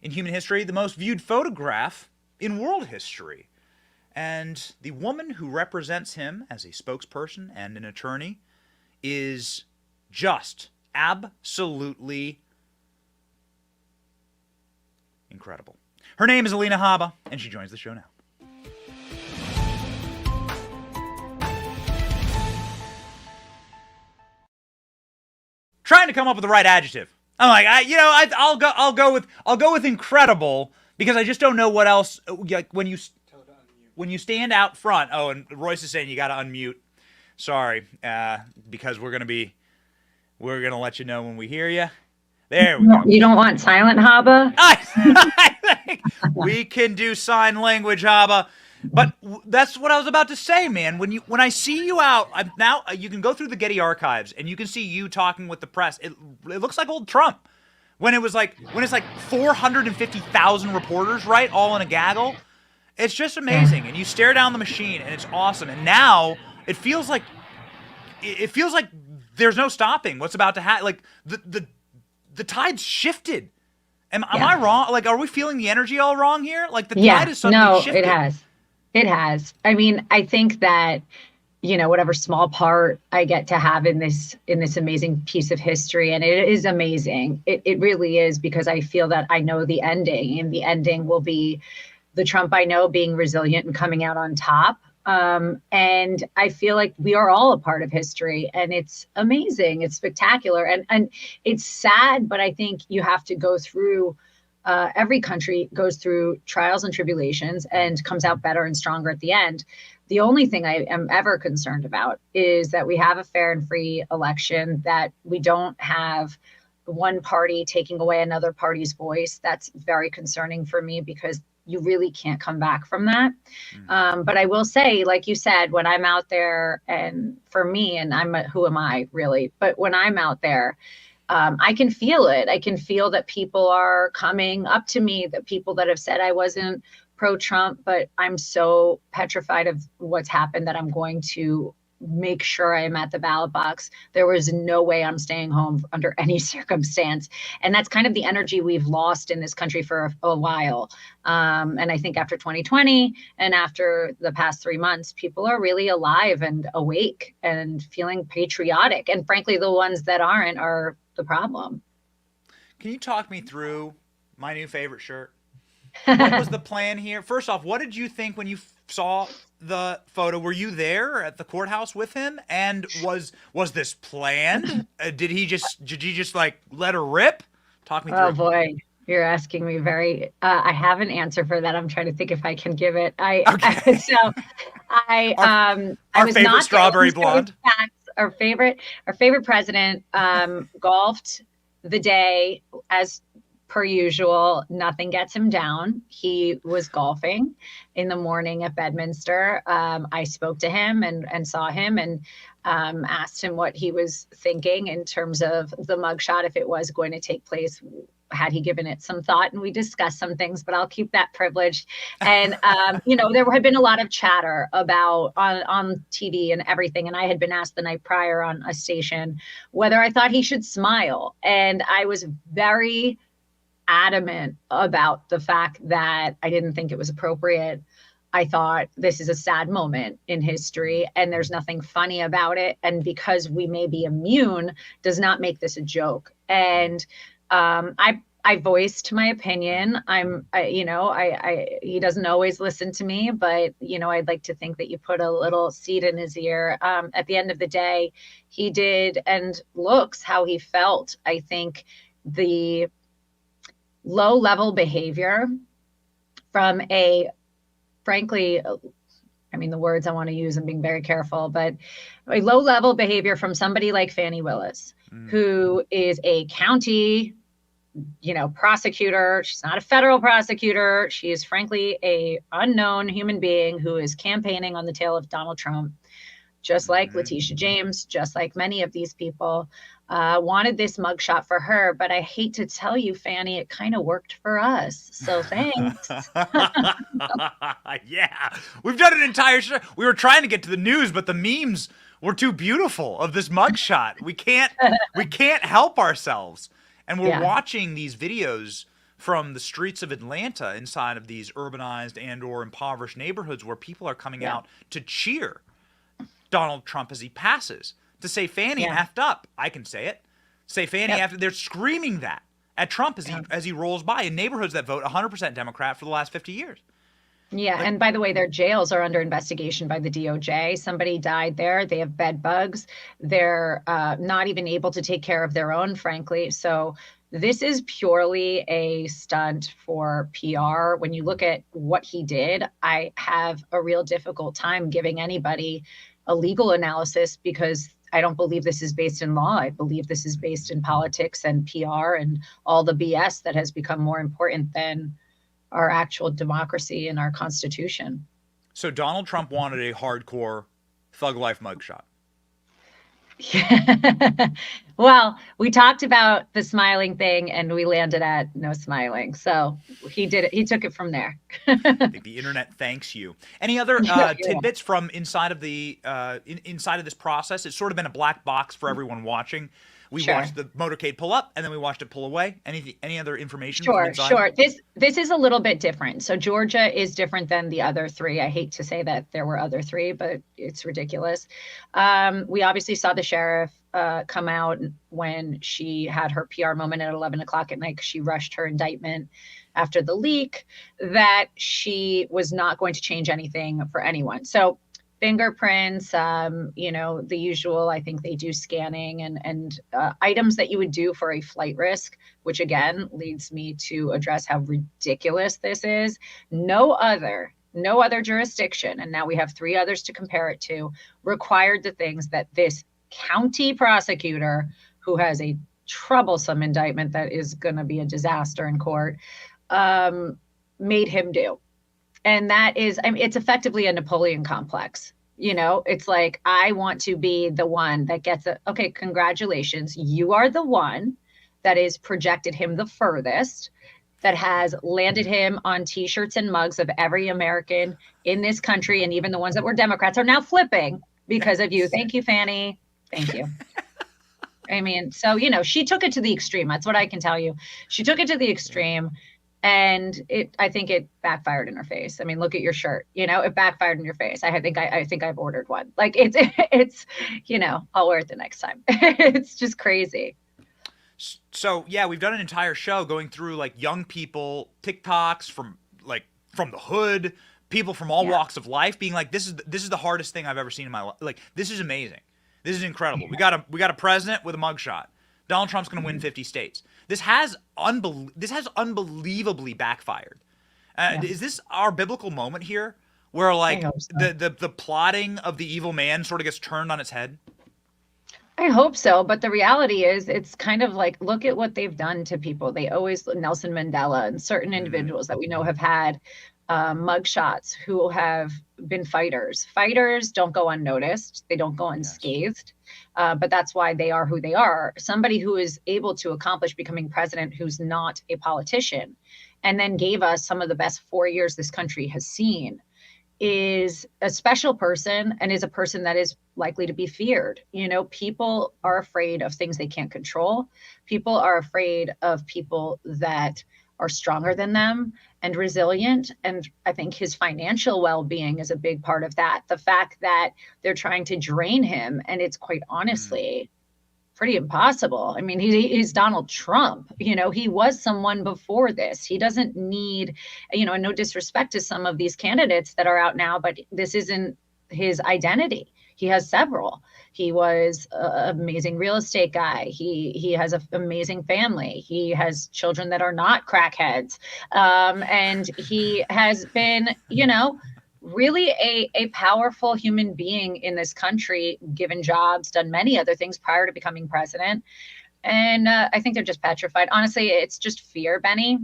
in human history, the most viewed photograph in world history. And the woman who represents him as a spokesperson and an attorney is just absolutely incredible. Her name is Alina Habba, and she joins the show now. Trying to come up with the right adjective. I'm like, I'll go with incredible, because I just don't know what else. Like when you stand out front. Oh, and Royce is saying you got to unmute. Sorry, because we're gonna let you know when we hear you. There we go. You don't want silent Habba? We can do sign language, Habba. But that's what I was about to say, man. When I see you out, now you can go through the Getty archives and you can see you talking with the press. It looks like old Trump when it's like 450,000 reporters, right, all in a gaggle. It's just amazing, and you stare down the machine, and it's awesome. And now it feels like there's no stopping what's about to happen. Like the tide's shifted. Am I wrong? Like, are we feeling the energy all wrong here? Like the tide is suddenly shifted. It has. It has. I mean, I think that, whatever small part I get to have in this amazing piece of history, and it is amazing. It really is, because I feel that I know the ending, and the ending will be the Trump I know being resilient and coming out on top. And I feel like we are all a part of history, and it's amazing. It's spectacular. And it's sad, but I think you have to go through, every country goes through trials and tribulations and comes out better and stronger at the end. The only thing I am ever concerned about is that we have a fair and free election, that we don't have one party taking away another party's voice. That's very concerning for me, because you really can't come back from that. But I will say, like you said, when I'm out there, and for me, and who am I really? But when I'm out there, I can feel it. I can feel that people are coming up to me, that people that have said I wasn't pro-Trump, but I'm so petrified of what's happened that I'm going to make sure I am at the ballot box. There was no way I'm staying home under any circumstance. And that's kind of the energy we've lost in this country for a while. And I think after 2020 and after the past 3 months, people are really alive and awake and feeling patriotic. And frankly, the ones that aren't are the problem. Can you talk me through my new favorite shirt? What was the plan here? First off, what did you think when you saw the photo? Were you there at the courthouse with him? And was this planned? Did he just like let her rip? Talk me through. Oh boy, you're asking me very. I have an answer for that. I'm trying to think if I can give it. I was favorite not strawberry blonde. Our favorite president golfed the day as per usual. Nothing gets him down. He was golfing in the morning at Bedminster. I spoke to him and saw him and asked him what he was thinking in terms of the mugshot, if it was going to take place. Had he given it some thought? And we discussed some things, but I'll keep that privilege. And, there had been a lot of chatter about on TV and everything. And I had been asked the night prior on a station whether I thought he should smile. And I was very adamant about the fact that I didn't think it was appropriate. I thought this is a sad moment in history and there's nothing funny about it. And because we may be immune does not make this a joke. And I voiced my opinion. He doesn't always listen to me, but I'd like to think that you put a little seed in his ear. At the end of the day, he did and looks how he felt. I think the low level behavior from the words I want to use, I'm being very careful, but a low level behavior from somebody like Fani Willis, who is a county, prosecutor. She's not a federal prosecutor. She is frankly a unknown human being who is campaigning on the tail of Donald Trump, just like Letitia James, just like many of these people. Wanted this mugshot for her, but I hate to tell you, Fani, it kind of worked for us. So thanks. Yeah, we've done an entire show. We were trying to get to the news, but the memes were too beautiful of this mugshot. We can't help ourselves. And we're watching these videos from the streets of Atlanta inside of these urbanized and or impoverished neighborhoods where people are coming out to cheer Donald Trump as he passes. To say Fani effed up. I can say it. Say Fani after they're screaming that at Trump as he rolls by in neighborhoods that vote 100% Democrat for the last 50 years. Yeah, and by the way, their jails are under investigation by the DOJ. Somebody died there. They have bed bugs. They're not even able to take care of their own, frankly. So this is purely a stunt for PR. When you look at what he did, I have a real difficult time giving anybody a legal analysis because I don't believe this is based in law. I believe this is based in politics and PR and all the BS that has become more important than our actual democracy and our Constitution. So Donald Trump wanted a hardcore thug life mugshot. Well, we talked about the smiling thing and we landed at no smiling. So he did it. He took it from there. I think the internet thanks you. Any other tidbits from inside of the inside of this process? It's sort of been a black box for everyone watching. We watched the motorcade pull up and then we watched it pull away. Any other information? Sure. This is a little bit different. So Georgia is different than the other three. I hate to say that there were other three, but it's ridiculous. We obviously saw the sheriff come out when she had her PR moment at 11 o'clock at night because she rushed her indictment after the leak that she was not going to change anything for anyone. So fingerprints, the usual, I think they do scanning and items that you would do for a flight risk, which again leads me to address how ridiculous this is. No other jurisdiction, and now we have three others to compare it to, required the things that this county prosecutor, who has a troublesome indictment that is going to be a disaster in court, made him do. And that is, it's effectively a Napoleon complex. It's like, I want to be the one that gets it. Okay, congratulations. You are the one that is projected him the furthest, that has landed him on T-shirts and mugs of every American in this country. And even the ones that were Democrats are now flipping because of you. Thank you, Fani. Thank you. So, she took it to the extreme. That's what I can tell you. She took it to the extreme. And I think it backfired in her face. Look at your shirt. It backfired in your face. I think I've ordered one. Like it's I'll wear it the next time. It's just crazy. So yeah, we've done an entire show going through like young people, TikToks from the hood, people from all walks of life, being like, this is the hardest thing I've ever seen in my life. Like, this is amazing. This is incredible. We got a president with a mugshot. Donald Trump's going to win 50 states. This has unbelievably backfired. Is this our biblical moment here, where like the plotting of the evil man sort of gets turned on its head? I hope so, but the reality is, it's kind of like, look at what they've done to people. They always, Nelson Mandela and certain individuals that we know have had mugshots who have been fighters. Fighters don't go unnoticed. They don't go unscathed. But that's why they are who they are. Somebody who is able to accomplish becoming president, who's not a politician, and then gave us some of the best 4 years this country has seen, is a special person and is a person that is likely to be feared. People are afraid of things they can't control. People are afraid of people that are stronger than them and resilient. And I think his financial well-being is a big part of that. The fact that they're trying to drain him, and it's quite honestly pretty impossible. He's Donald Trump. He was someone before this. He doesn't need, and no disrespect to some of these candidates that are out now, but this isn't his identity. He has several. He was an amazing real estate guy. He has an amazing family. He has children that are not crackheads. And he has been, really a powerful human being in this country, given jobs, done many other things prior to becoming president. And I think they're just petrified. Honestly, it's just fear, Benny.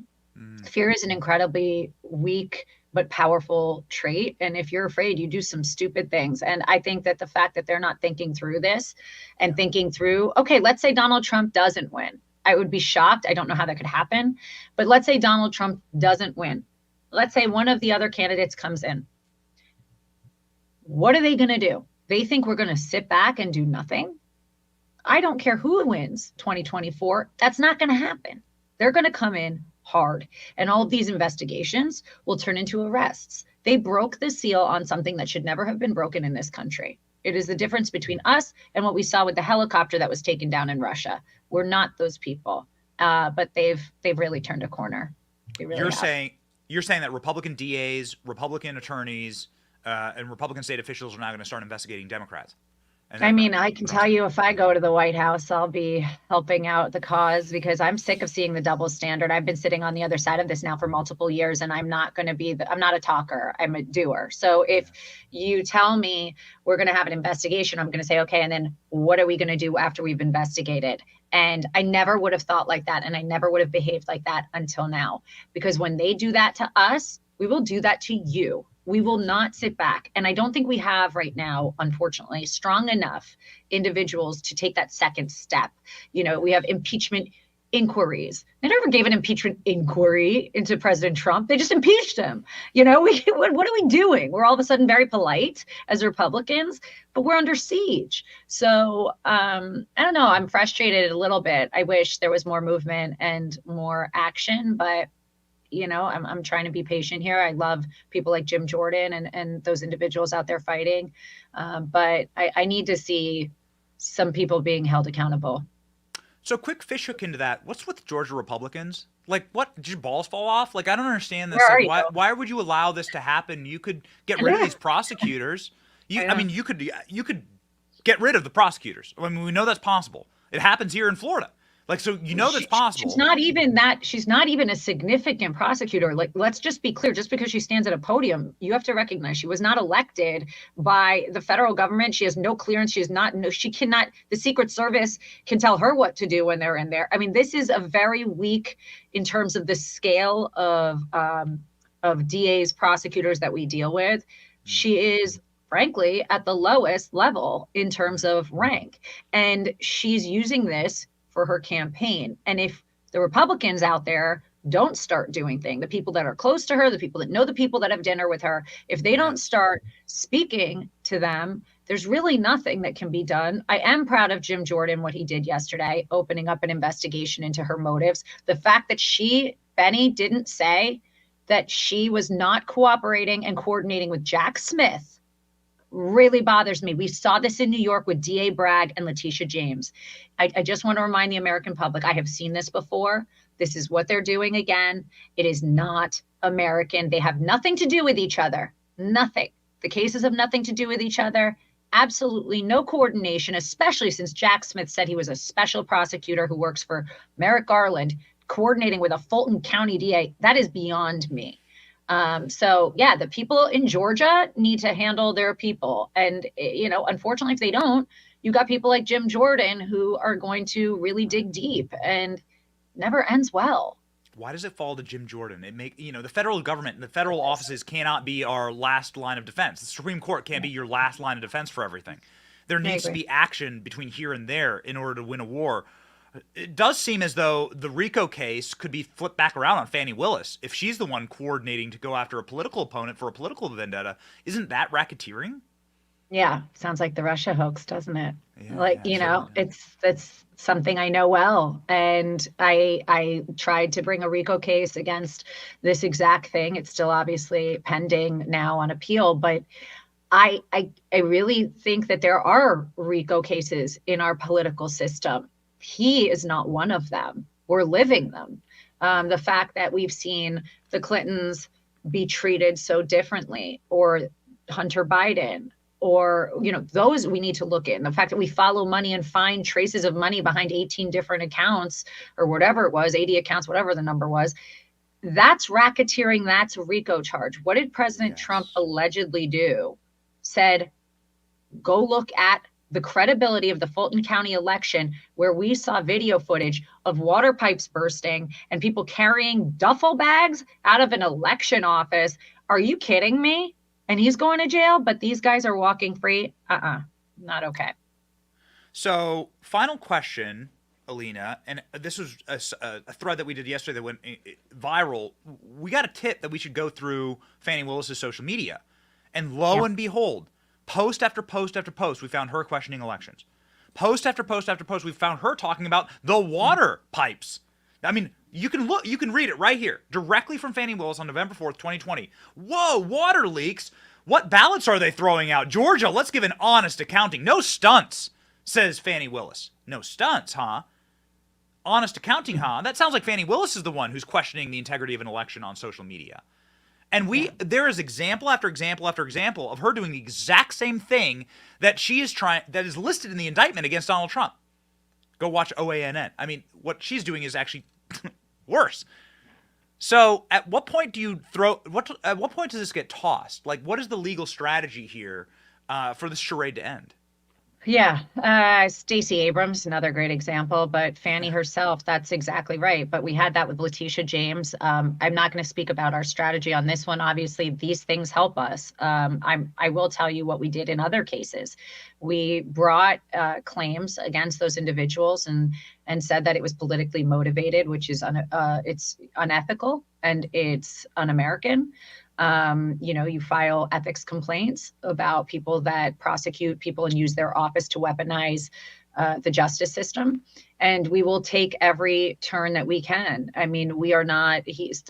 Fear is an incredibly weak but powerful trait. And if you're afraid, you do some stupid things. And I think that the fact that they're not thinking through this and thinking through, okay, let's say Donald Trump doesn't win. I would be shocked. I don't know how that could happen. But let's say Donald Trump doesn't win. Let's say one of the other candidates comes in. What are they going to do? They think we're going to sit back and do nothing? I don't care who wins 2024. That's not going to happen. They're going to come in hard. And all of these investigations will turn into arrests. They broke the seal on something that should never have been broken in this country. It is the difference between us and what we saw with the helicopter that was taken down in Russia. We're not those people. But they've really turned a corner. Really you're saying that Republican DAs, Republican attorneys, and Republican state officials are now going to start investigating Democrats. I can tell you, if I go to the White House, I'll be helping out the cause, because I'm sick of seeing the double standard. I've been sitting on the other side of this now for multiple years, and I'm not going to be, I'm not a talker, I'm a doer. So if you tell me we're going to have an investigation, I'm going to say, okay, and then what are we going to do after we've investigated? And I never would have thought like that, and I never would have behaved like that until now. Because when they do that to us, we will do that to you. We will not sit back. And I don't think we have right now, unfortunately, strong enough individuals to take that second step. You know, we have impeachment inquiries. They never gave an impeachment inquiry into President Trump. They just impeached him. You know, what are we doing? We're all of a sudden very polite as Republicans, but we're under siege. So I don't know. I'm frustrated a little bit. I wish there was more movement and more action, but you know, I'm trying to be patient here. I love people like Jim Jordan and those individuals out there fighting. But I need to see some people being held accountable. So quick fish hook into that. What's with Georgia Republicans? Like, what? Did your balls fall off? Like, I don't understand this. Like, why would you allow this to happen? You could get rid of these prosecutors. I mean, you could get rid of the prosecutors. I mean, we know that's possible. It happens here in Florida. Like, so you know that's possible. She's not even a significant prosecutor. Like, let's just be clear. Just because she stands at a podium, you have to recognize she was not elected by the federal government. She has no clearance. She cannot, the Secret Service can tell her what to do when they're in there. I mean, this is a very weak in terms of the scale of DAs, prosecutors that we deal with. She is frankly at the lowest level in terms of rank. And she's using this for her campaign. And if the Republicans out there don't start doing things, the people that are close to her, the people that know the people that have dinner with her, if they don't start speaking to them, there's really nothing that can be done. I am proud of Jim Jordan, what he did yesterday, opening up an investigation into her motives. The fact that Fani didn't say that she was not cooperating and coordinating with Jack Smith really bothers me. We saw this in New York with DA Bragg and Letitia James. I just want to remind the American public, I have seen this before. This is what they're doing again. It is not American. They have nothing to do with each other. Nothing. The cases have nothing to do with each other. Absolutely no coordination, especially since Jack Smith said he was a special prosecutor who works for Merrick Garland, coordinating with a Fulton County DA. That is beyond me. So yeah, the people in Georgia need to handle their people. And, you know, unfortunately, if they don't, you got people like Jim Jordan who are going to really dig deep and never ends well. Why does it fall to Jim Jordan? The federal government and the federal offices cannot be our last line of defense. The Supreme Court can't be your last line of defense for everything. There needs to be action between here and there in order to win a war. It does seem as though the RICO case could be flipped back around on Fani Willis. If she's the one coordinating to go after a political opponent for a political vendetta, isn't that racketeering? Yeah, sounds like the Russia hoax, doesn't it? Yeah, it's something I know well. And I tried to bring a RICO case against this exact thing. It's still obviously pending now on appeal, but I really think that there are RICO cases in our political system. He is not one of them. We're living them. The fact that we've seen the Clintons be treated so differently, or Hunter Biden, or, you know, those we need to look at. And the fact that we follow money and find traces of money behind 18 different accounts or whatever it was, 80 accounts, whatever the number was, that's racketeering. That's a RICO charge. What did President Trump allegedly do? Said, go look at the credibility of the Fulton County election, where we saw video footage of water pipes bursting and people carrying duffel bags out of an election office. Are you kidding me? And he's going to jail, but these guys are walking free? Not okay. So, final question, Alina, and this was a thread that we did yesterday that went viral. We got a tip that we should go through Fani Willis's social media. And lo and behold, post after post after post, we found her questioning elections. Post after post after post, we found her talking about the water pipes. I mean, you can read it right here, directly from Fani Willis on November 4th, 2020. Whoa, water leaks? What ballots are they throwing out? Georgia, let's give an honest accounting. No stunts, says Fani Willis. No stunts, huh? Honest accounting, huh? That sounds like Fani Willis is the one who's questioning the integrity of an election on social media. And there is example after example after example of her doing the exact same thing that that is listed in the indictment against Donald Trump. Go watch OANN. I mean, what she's doing is actually worse. So at what point do you at what point does this get tossed? Like, what is the legal strategy here for this charade to end? Yeah, Stacey Abrams, another great example, but Fani herself, that's exactly right. But we had that with Letitia James. I'm not going to speak about our strategy on this one. Obviously, these things help us. I will tell you what we did in other cases. We brought claims against those individuals and said that it was politically motivated, which is it's unethical and it's un-American. You file ethics complaints about people that prosecute people and use their office to weaponize the justice system. And we will take every turn that we can. I mean,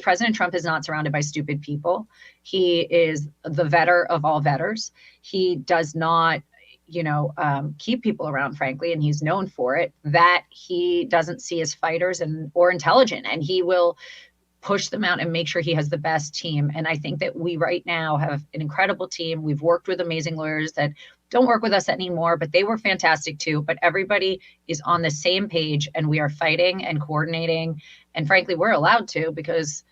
President Trump is not surrounded by stupid people. He is the vetter of all vetters. He does not keep people around, frankly, and he's known for it, that he doesn't see as fighters or intelligent, and he will push them out and make sure he has the best team. And I think that we right now have an incredible team. We've worked with amazing lawyers that don't work with us anymore, but they were fantastic too. But everybody is on the same page and we are fighting and coordinating. And frankly, we're allowed to, because,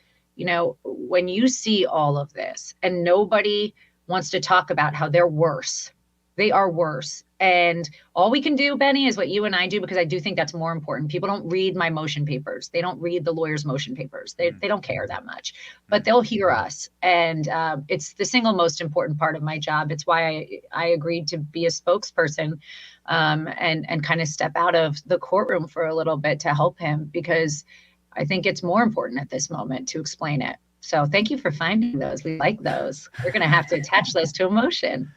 when you see all of this and nobody wants to talk about how they're worse, they are worse. And all we can do, Benny, is what you and I do, because I do think that's more important. People don't read my motion papers. They don't read the lawyers' motion papers. They don't care that much, but they'll hear us. And it's the single most important part of my job. It's why I agreed to be a spokesperson and kind of step out of the courtroom for a little bit to help him, because I think it's more important at this moment to explain it. So thank you for finding those. We like those. We're going to have to attach those to emotion.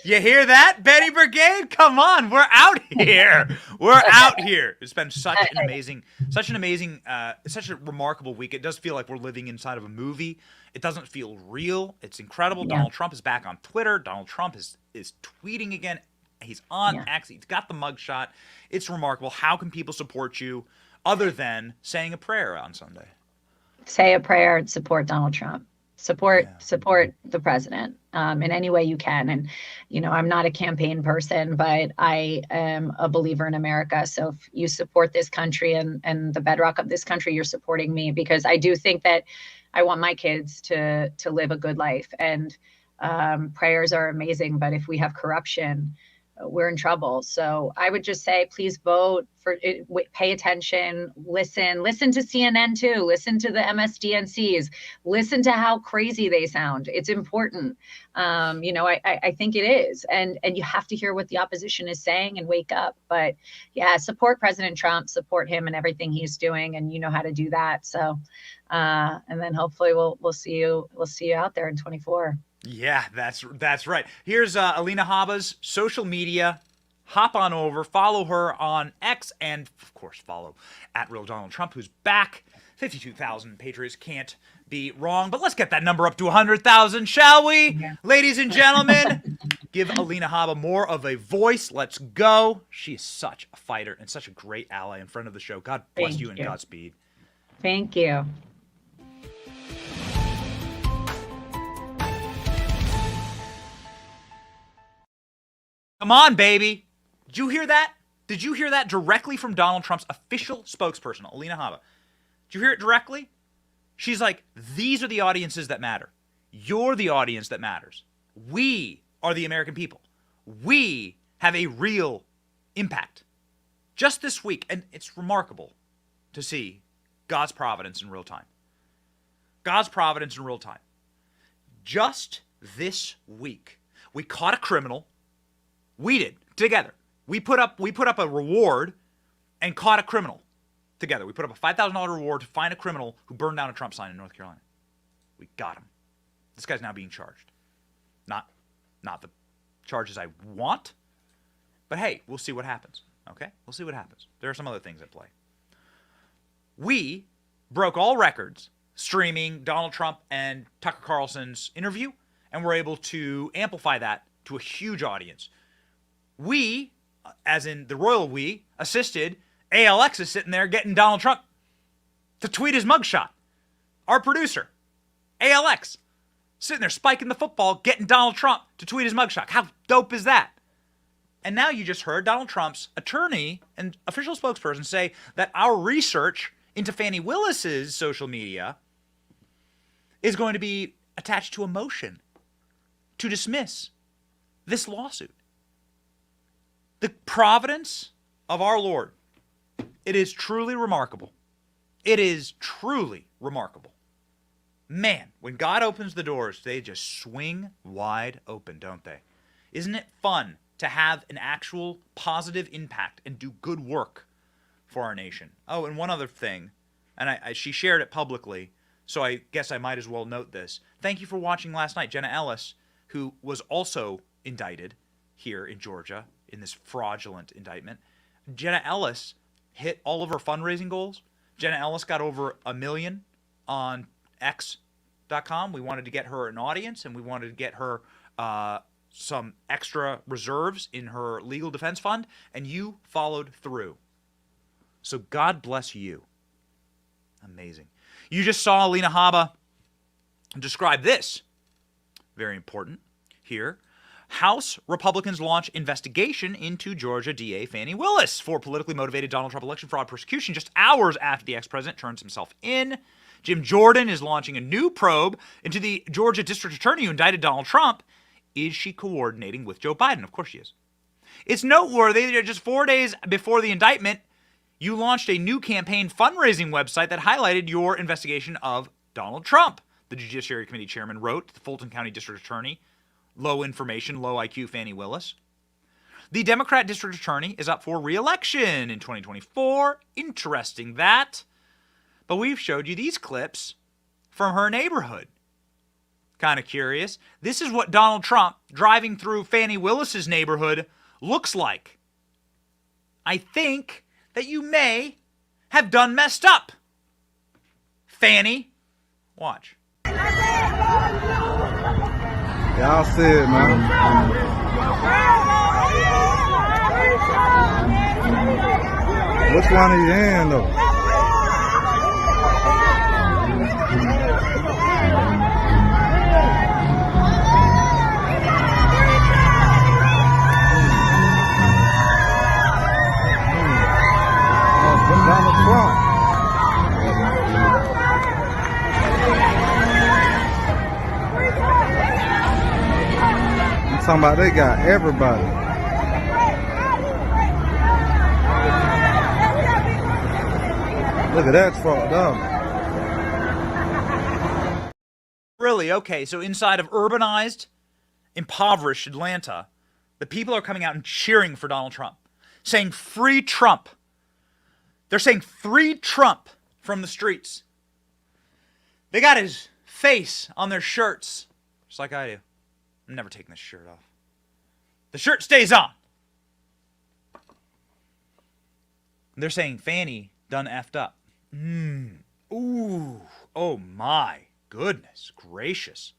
You hear that, Betty Brigade? Come on, we're out here. We're out here. It's been such a remarkable week. It does feel like we're living inside of a movie. It doesn't feel real. It's incredible. Yeah. Donald Trump is back on Twitter. Donald Trump is tweeting again. He's on X. He's got the mugshot. It's remarkable. How can people support you other than saying a prayer on Sunday? Say a prayer and support Donald Trump. Support the president in any way you can. And, I'm not a campaign person, but I am a believer in America. So if you support this country and the bedrock of this country, you're supporting me, because I do think that I want my kids to live a good life. And prayers are amazing, but if we have corruption, we're in trouble. So I would just say, please vote for it. Pay attention, listen to CNN too, listen to the MSDNCs, listen to how crazy they sound. It's important. I think it is. And you have to hear what the opposition is saying and wake up. But yeah, support President Trump, support him and everything he's doing. And you know how to do that. So, and then hopefully we'll see you out there in 24. Yeah, that's right. Here's Alina Habba's social media. Hop on over, follow her on X, and of course follow @RealDonaldTrump, who's back. 52,000 Patriots can't be wrong. But let's get that number up to 100,000, shall we? Yeah. Ladies and gentlemen, give Alina Habba more of a voice. Let's go. She is such a fighter and such a great ally in front of the show. God bless you and Godspeed. Thank you. Come on, baby. Did you hear that? Did you hear that directly from Donald Trump's official spokesperson, Alina Habba? Did you hear it directly? She's like, these are the audiences that matter. You're the audience that matters. We are the American people. We have a real impact. Just this week, and it's remarkable to see God's providence in real time. God's providence in real time. Just this week, we caught a criminal. We did, together. We put up a reward and caught a criminal together. We put up a $5,000 reward to find a criminal who burned down a Trump sign in North Carolina. We got him. This guy's now being charged. Not the charges I want, but hey, we'll see what happens, okay? We'll see what happens. There are some other things at play. We broke all records streaming Donald Trump and Tucker Carlson's interview, and we're able to amplify that to a huge audience. We, as in the royal we, assisted ALX is sitting there getting Donald Trump to tweet his mugshot. Our producer, ALX, sitting there spiking the football, getting Donald Trump to tweet his mugshot. How dope is that? And now you just heard Donald Trump's attorney and official spokesperson say that our research into Fani Willis's social media is going to be attached to a motion to dismiss this lawsuit. The providence of our Lord, it is truly remarkable. It is truly remarkable. Man, when God opens the doors, they just swing wide open, don't they? Isn't it fun to have an actual positive impact and do good work for our nation? Oh, and one other thing, and she shared it publicly, so I guess I might as well note this. Thank you for watching last night. Jenna Ellis, who was also indicted here in Georgia in this fraudulent indictment. Jenna Ellis hit all of her fundraising goals. Jenna Ellis got over 1 million on X.com. We wanted to get her an audience, and we wanted to get her some extra reserves in her legal defense fund, and you followed through. So God bless you. Amazing. You just saw Alina Habba describe this. Very important here. House Republicans launch investigation into Georgia DA Fani Willis for politically motivated Donald Trump election fraud prosecution just hours after the ex-president turns himself in. Jim Jordan is launching a new probe into the Georgia district attorney who indicted Donald Trump. Is she coordinating with Joe Biden? Of course she is. It's noteworthy that just 4 days before the indictment, you launched a new campaign fundraising website that highlighted your investigation of Donald Trump. The Judiciary Committee chairman wrote to the Fulton County District Attorney, low information, low IQ Fani Willis. The Democrat District Attorney is up for re-election in 2024. Interesting that. But we've showed you these clips from her neighborhood. Kind of curious. This is what Donald Trump driving through Fani Willis's neighborhood looks like. I think that you may have done messed up. Fani, watch. Y'all see it, man. Which one are you in, though? Donald Trump. I'm talking about they got everybody. Look at that fucked up. Really? Okay, so inside of urbanized, impoverished Atlanta, the people are coming out and cheering for Donald Trump, saying free Trump. They're saying free Trump from the streets. They got his face on their shirts, just like I do. I'm never taking this shirt off. The shirt stays on. They're saying Fani done effed up. Ooh. Oh my goodness gracious.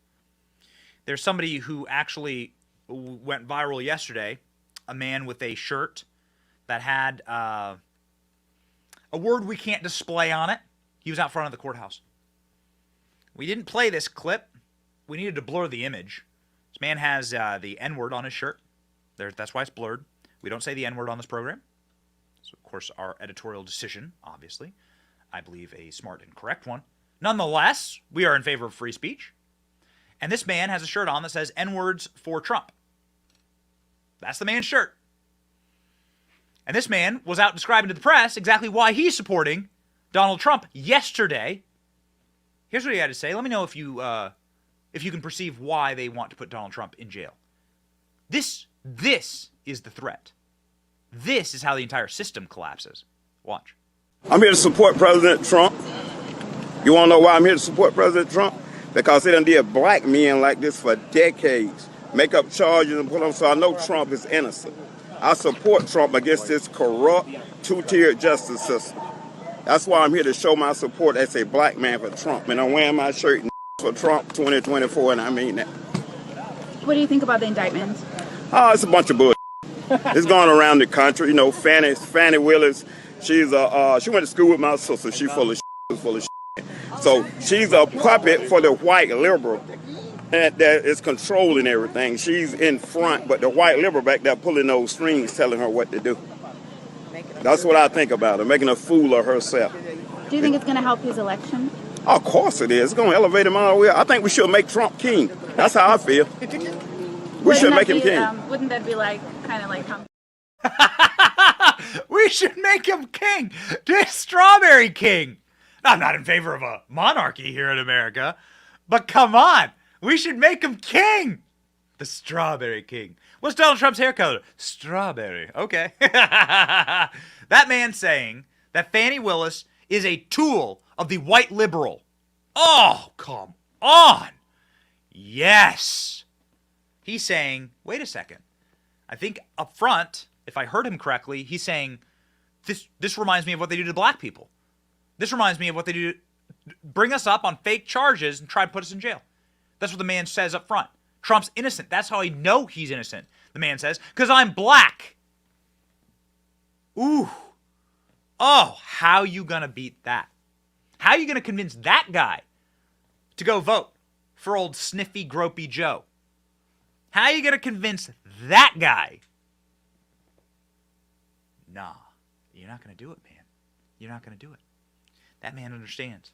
There's somebody who actually went viral yesterday. A man with a shirt that had a word we can't display on it. He was out front of the courthouse. We didn't play this clip. We needed to blur the image. This man has the N-word on his shirt. That's why it's blurred. We don't say the N-word on this program. So, of course, our editorial decision, obviously. I believe a smart and correct one. Nonetheless, we are in favor of free speech. And this man has a shirt on that says N-words for Trump. That's the man's shirt. And this man was out describing to the press exactly why he's supporting Donald Trump yesterday. Here's what he had to say. Let me know if you can perceive why they want to put Donald Trump in jail. This is the threat. This is how the entire system collapses. Watch. I'm here to support President Trump. You want to know why I'm here to support President Trump? Because they done did black men like this for decades. Make up charges and put them, so I know Trump is innocent. I support Trump against this corrupt, two-tiered justice system. That's why I'm here to show my support as a black man for Trump. And I'm wearing my shirt for Trump 2024, and I mean that. What do you think about the indictment? Oh, it's a bunch of bullshit. It's going around the country. You know, Fani Willis, she went to school with my sister. She's full of shit. So she's a puppet for the white liberal that is controlling everything. She's in front, but the white liberal back there pulling those strings, telling her what to do. That's what I think about her, making a fool of herself. Do you think it's going to help his election? Of course it is. It's going to elevate him all the way. I think we should make Trump king. That's how I feel. We should make him king. Wouldn't that be like kind of like Trump? We should make him king. Strawberry king. I'm not in favor of a monarchy here in America, but come on. We should make him king. The strawberry king. What's Donald Trump's hair color? Strawberry. Okay. That man saying that Fani Willis is a tool of the white liberal. Oh, come on. Yes. He's saying, wait a second. I think up front, if I heard him correctly, he's saying, this reminds me of what they do to black people. This reminds me of what they do to bring us up on fake charges and try to put us in jail. That's what the man says up front. Trump's innocent. That's how I know he's innocent, the man says, because I'm black. Ooh. Oh, how you gonna beat that? How you gonna convince that guy to go vote for old sniffy, gropey Joe? How you gonna convince that guy? Nah, you're not gonna do it, man. You're not gonna do it. That man understands.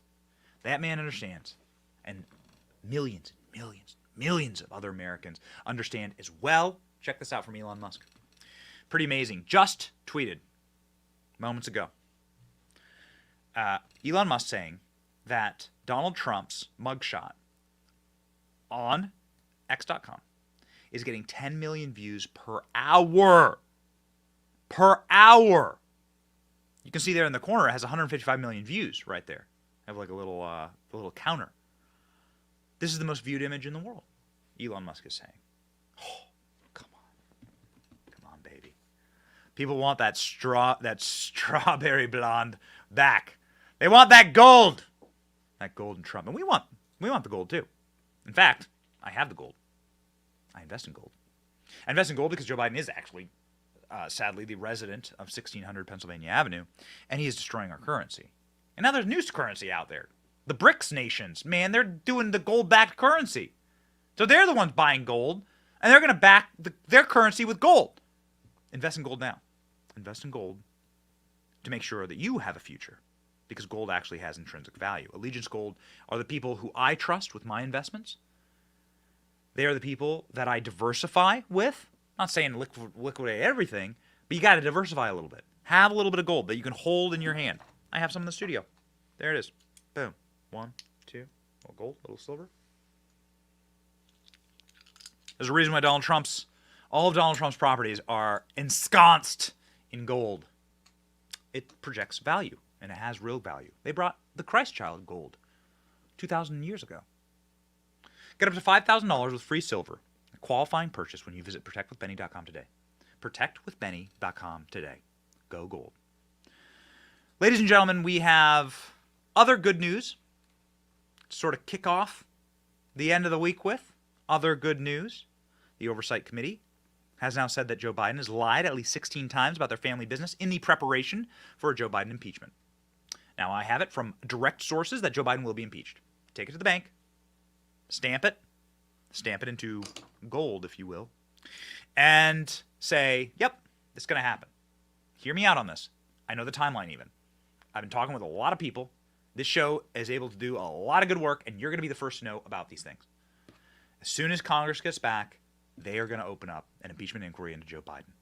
That man understands. And millions, millions, millions of other Americans understand as well. Check this out from Elon Musk. Pretty amazing. Just tweeted moments ago. Elon Musk saying that Donald Trump's mugshot on X.com is getting 10 million views per hour. Per hour. You can see there in the corner it has 155 million views right there. I have like a little counter. This is the most viewed image in the world, Elon Musk is saying. Oh, come on. Come on, baby. People want that strawberry blonde back. They want that gold. That gold in Trump. And we want the gold too. In fact, I have the gold. I invest in gold. I invest in gold because Joe Biden is actually, sadly, the resident of 1600 Pennsylvania Avenue, and he is destroying our currency. And now there's new currency out there. The BRICS nations, man, they're doing the gold-backed currency. So they're the ones buying gold, and they're going to back their currency with gold. Invest in gold now. Invest in gold to make sure that you have a future, because gold actually has intrinsic value. Allegiance Gold are the people who I trust with my investments. They are the people that I diversify with. I'm not saying liquidate everything, but you got to diversify a little bit. Have a little bit of gold that you can hold in your hand. I have some in the studio. There it is. Boom. 1, 2, a little gold, a little silver. There's a reason why all of Donald Trump's properties are ensconced in gold. It projects value, and it has real value. They brought the Christ child gold 2,000 years ago. Get up to $5,000 with free silver. A qualifying purchase when you visit protectwithbenny.com today. Protectwithbenny.com today. Go gold. Ladies and gentlemen, we have other good news to sort of kick off the end of the week with. Other good news. The Oversight Committee has now said that Joe Biden has lied at least 16 times about their family business in the preparation for a Joe Biden impeachment. Now, I have it from direct sources that Joe Biden will be impeached. Take it to the bank. Stamp it into gold, if you will, and say, yep, this is going to happen. Hear me out on this. I know the timeline even. I've been talking with a lot of people. This show is able to do a lot of good work, and you're going to be the first to know about these things. As soon as Congress gets back, they are going to open up an impeachment inquiry into Joe Biden.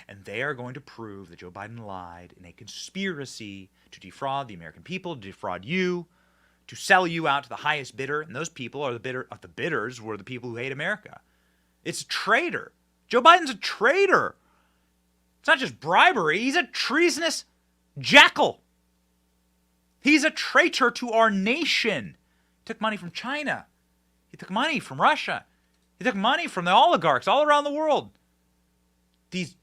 And they are going to prove that Joe Biden lied in a conspiracy to defraud the American people, to defraud you, to sell you out to the highest bidder, and those people are the bidders were the people who hate America. It's a traitor. Joe Biden's a traitor. It's not just bribery. He's a treasonous jackal. He's a traitor to our nation. He took money from China. He took money from Russia. He took money from the oligarchs all around the world. These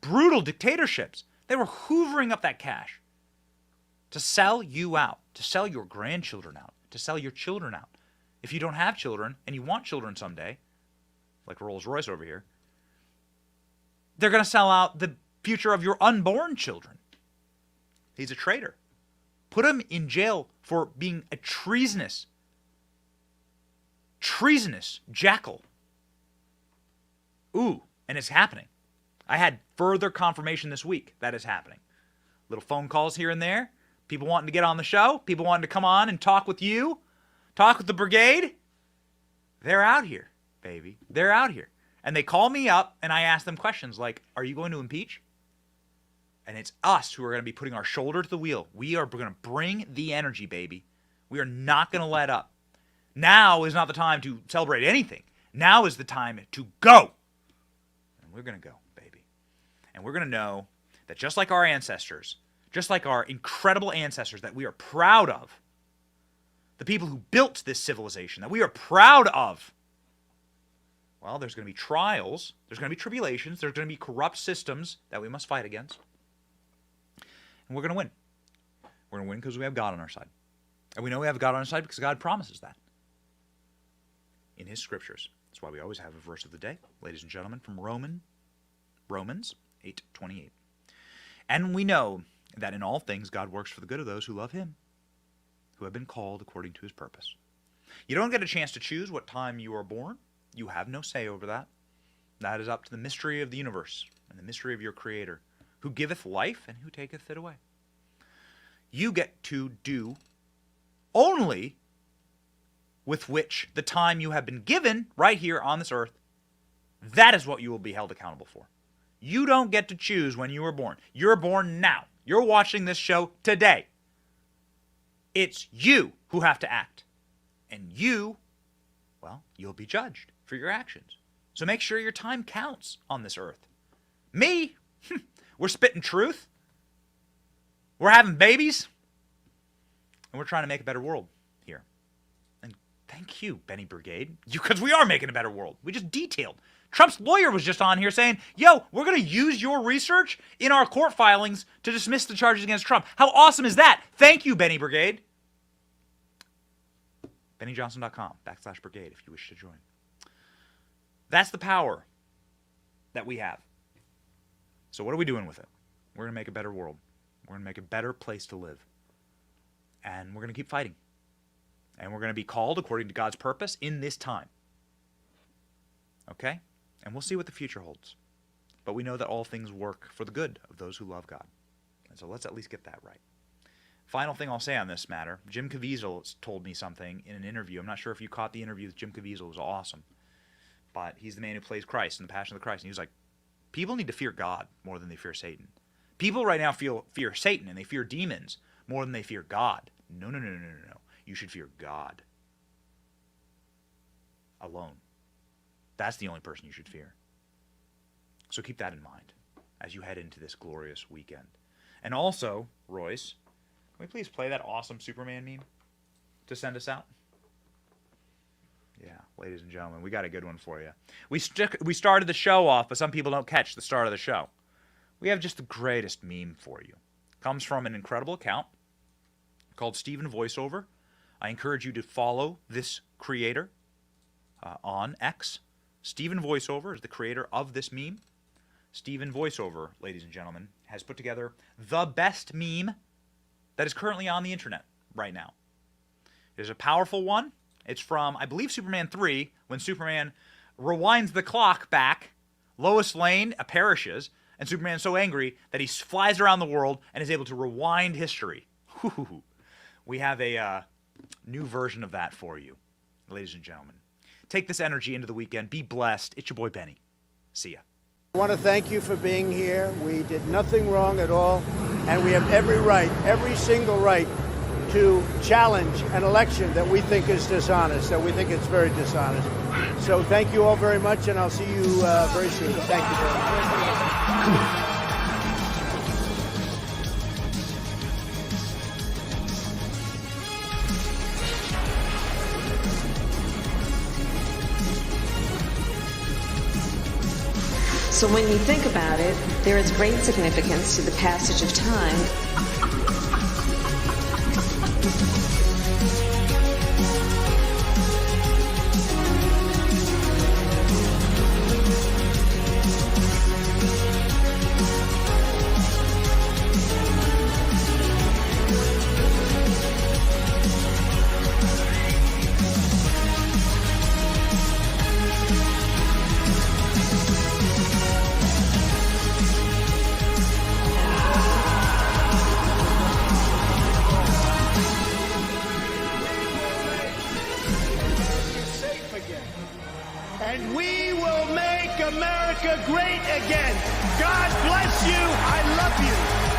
brutal dictatorships, they were hoovering up that cash to sell you out, to sell your grandchildren out, to sell your children out. If you don't have children and you want children someday, like Rolls-Royce over here, they're going to sell out the future of your unborn children. He's a traitor. Put him in jail for being a treasonous jackal. Ooh, and it's happening. I had further confirmation this week that is happening. Little phone calls here and there. People wanting to get on the show. People wanting to come on and talk with you. Talk with the brigade. They're out here, baby. They're out here. And they call me up and I ask them questions like, are you going to impeach? And it's us who are going to be putting our shoulder to the wheel. We are going to bring the energy, baby. We are not going to let up. Now is not the time to celebrate anything. Now is the time to go. And we're going to go, baby. And we're going to know that just like our ancestors, just like our incredible ancestors that we are proud of, the people who built this civilization that we are proud of, well, there's going to be trials, there's going to be tribulations, there's going to be corrupt systems that we must fight against. And we're going to win. We're going to win because we have God on our side. And we know we have God on our side because God promises that in his scriptures. That's why we always have a verse of the day, ladies and gentlemen, from Romans 8:28. And we know that in all things God works for the good of those who love him, who have been called according to his purpose. You don't get a chance to choose what time you are born. You have no say over that. That is up to the mystery of the universe and the mystery of your Creator, who giveth life and who taketh it away. You get to do only with which the time you have been given right here on this earth, that is what you will be held accountable for. You don't get to choose when you were born. You're born now. You're watching this show today. It's you who have to act. And you, well, you'll be judged for your actions. So make sure your time counts on this earth. Me, we're spitting truth. We're having babies. And we're trying to make a better world here. And thank you, Benny Brigade, because we are making a better world. We just detailed. Trump's lawyer was just on here saying, yo, we're going to use your research in our court filings to dismiss the charges against Trump. How awesome is that? Thank you, Benny Brigade. BennyJohnson.com/brigade if you wish to join. That's the power that we have. So what are we doing with it? We're going to make a better world. We're going to make a better place to live. And we're going to keep fighting. And we're going to be called according to God's purpose in this time. Okay? And we'll see what the future holds. But we know that all things work for the good of those who love God. And so let's at least get that right. Final thing I'll say on this matter, Jim Caviezel told me something in an interview. I'm not sure if you caught the interview with Jim Caviezel. It was awesome. But he's the man who plays Christ in The Passion of the Christ. And he was like, people need to fear God more than they fear Satan. People right now fear Satan and they fear demons more than they fear God. No. You should fear God alone. That's the only person you should fear. So keep that in mind as you head into this glorious weekend. And also, Royce, can we please play that awesome Superman meme to send us out? Yeah, ladies and gentlemen, we got a good one for you. We started the show off, but some people don't catch the start of the show. We have just the greatest meme for you. Comes from an incredible account called Steven Voiceover. I encourage you to follow this creator on X. Steven Voiceover is the creator of this meme. Steven Voiceover, ladies and gentlemen, has put together the best meme that is currently on the internet right now. It is a powerful one. It's from, I believe, Superman 3, when Superman rewinds the clock back. Lois Lane perishes, and Superman's so angry that he flies around the world and is able to rewind history. We have a new version of that for you, ladies and gentlemen. Take this energy into the weekend. Be blessed. It's your boy Benny. See ya. I want to thank you for being here. We did nothing wrong at all, and we have every right, every single right, to challenge an election that we think is dishonest, that we think it's very dishonest. So thank you all very much, and I'll see you very soon. Thank you very much. So when you think about it, there is great significance to the passage of time. and we will make America great again. God bless you. I love you.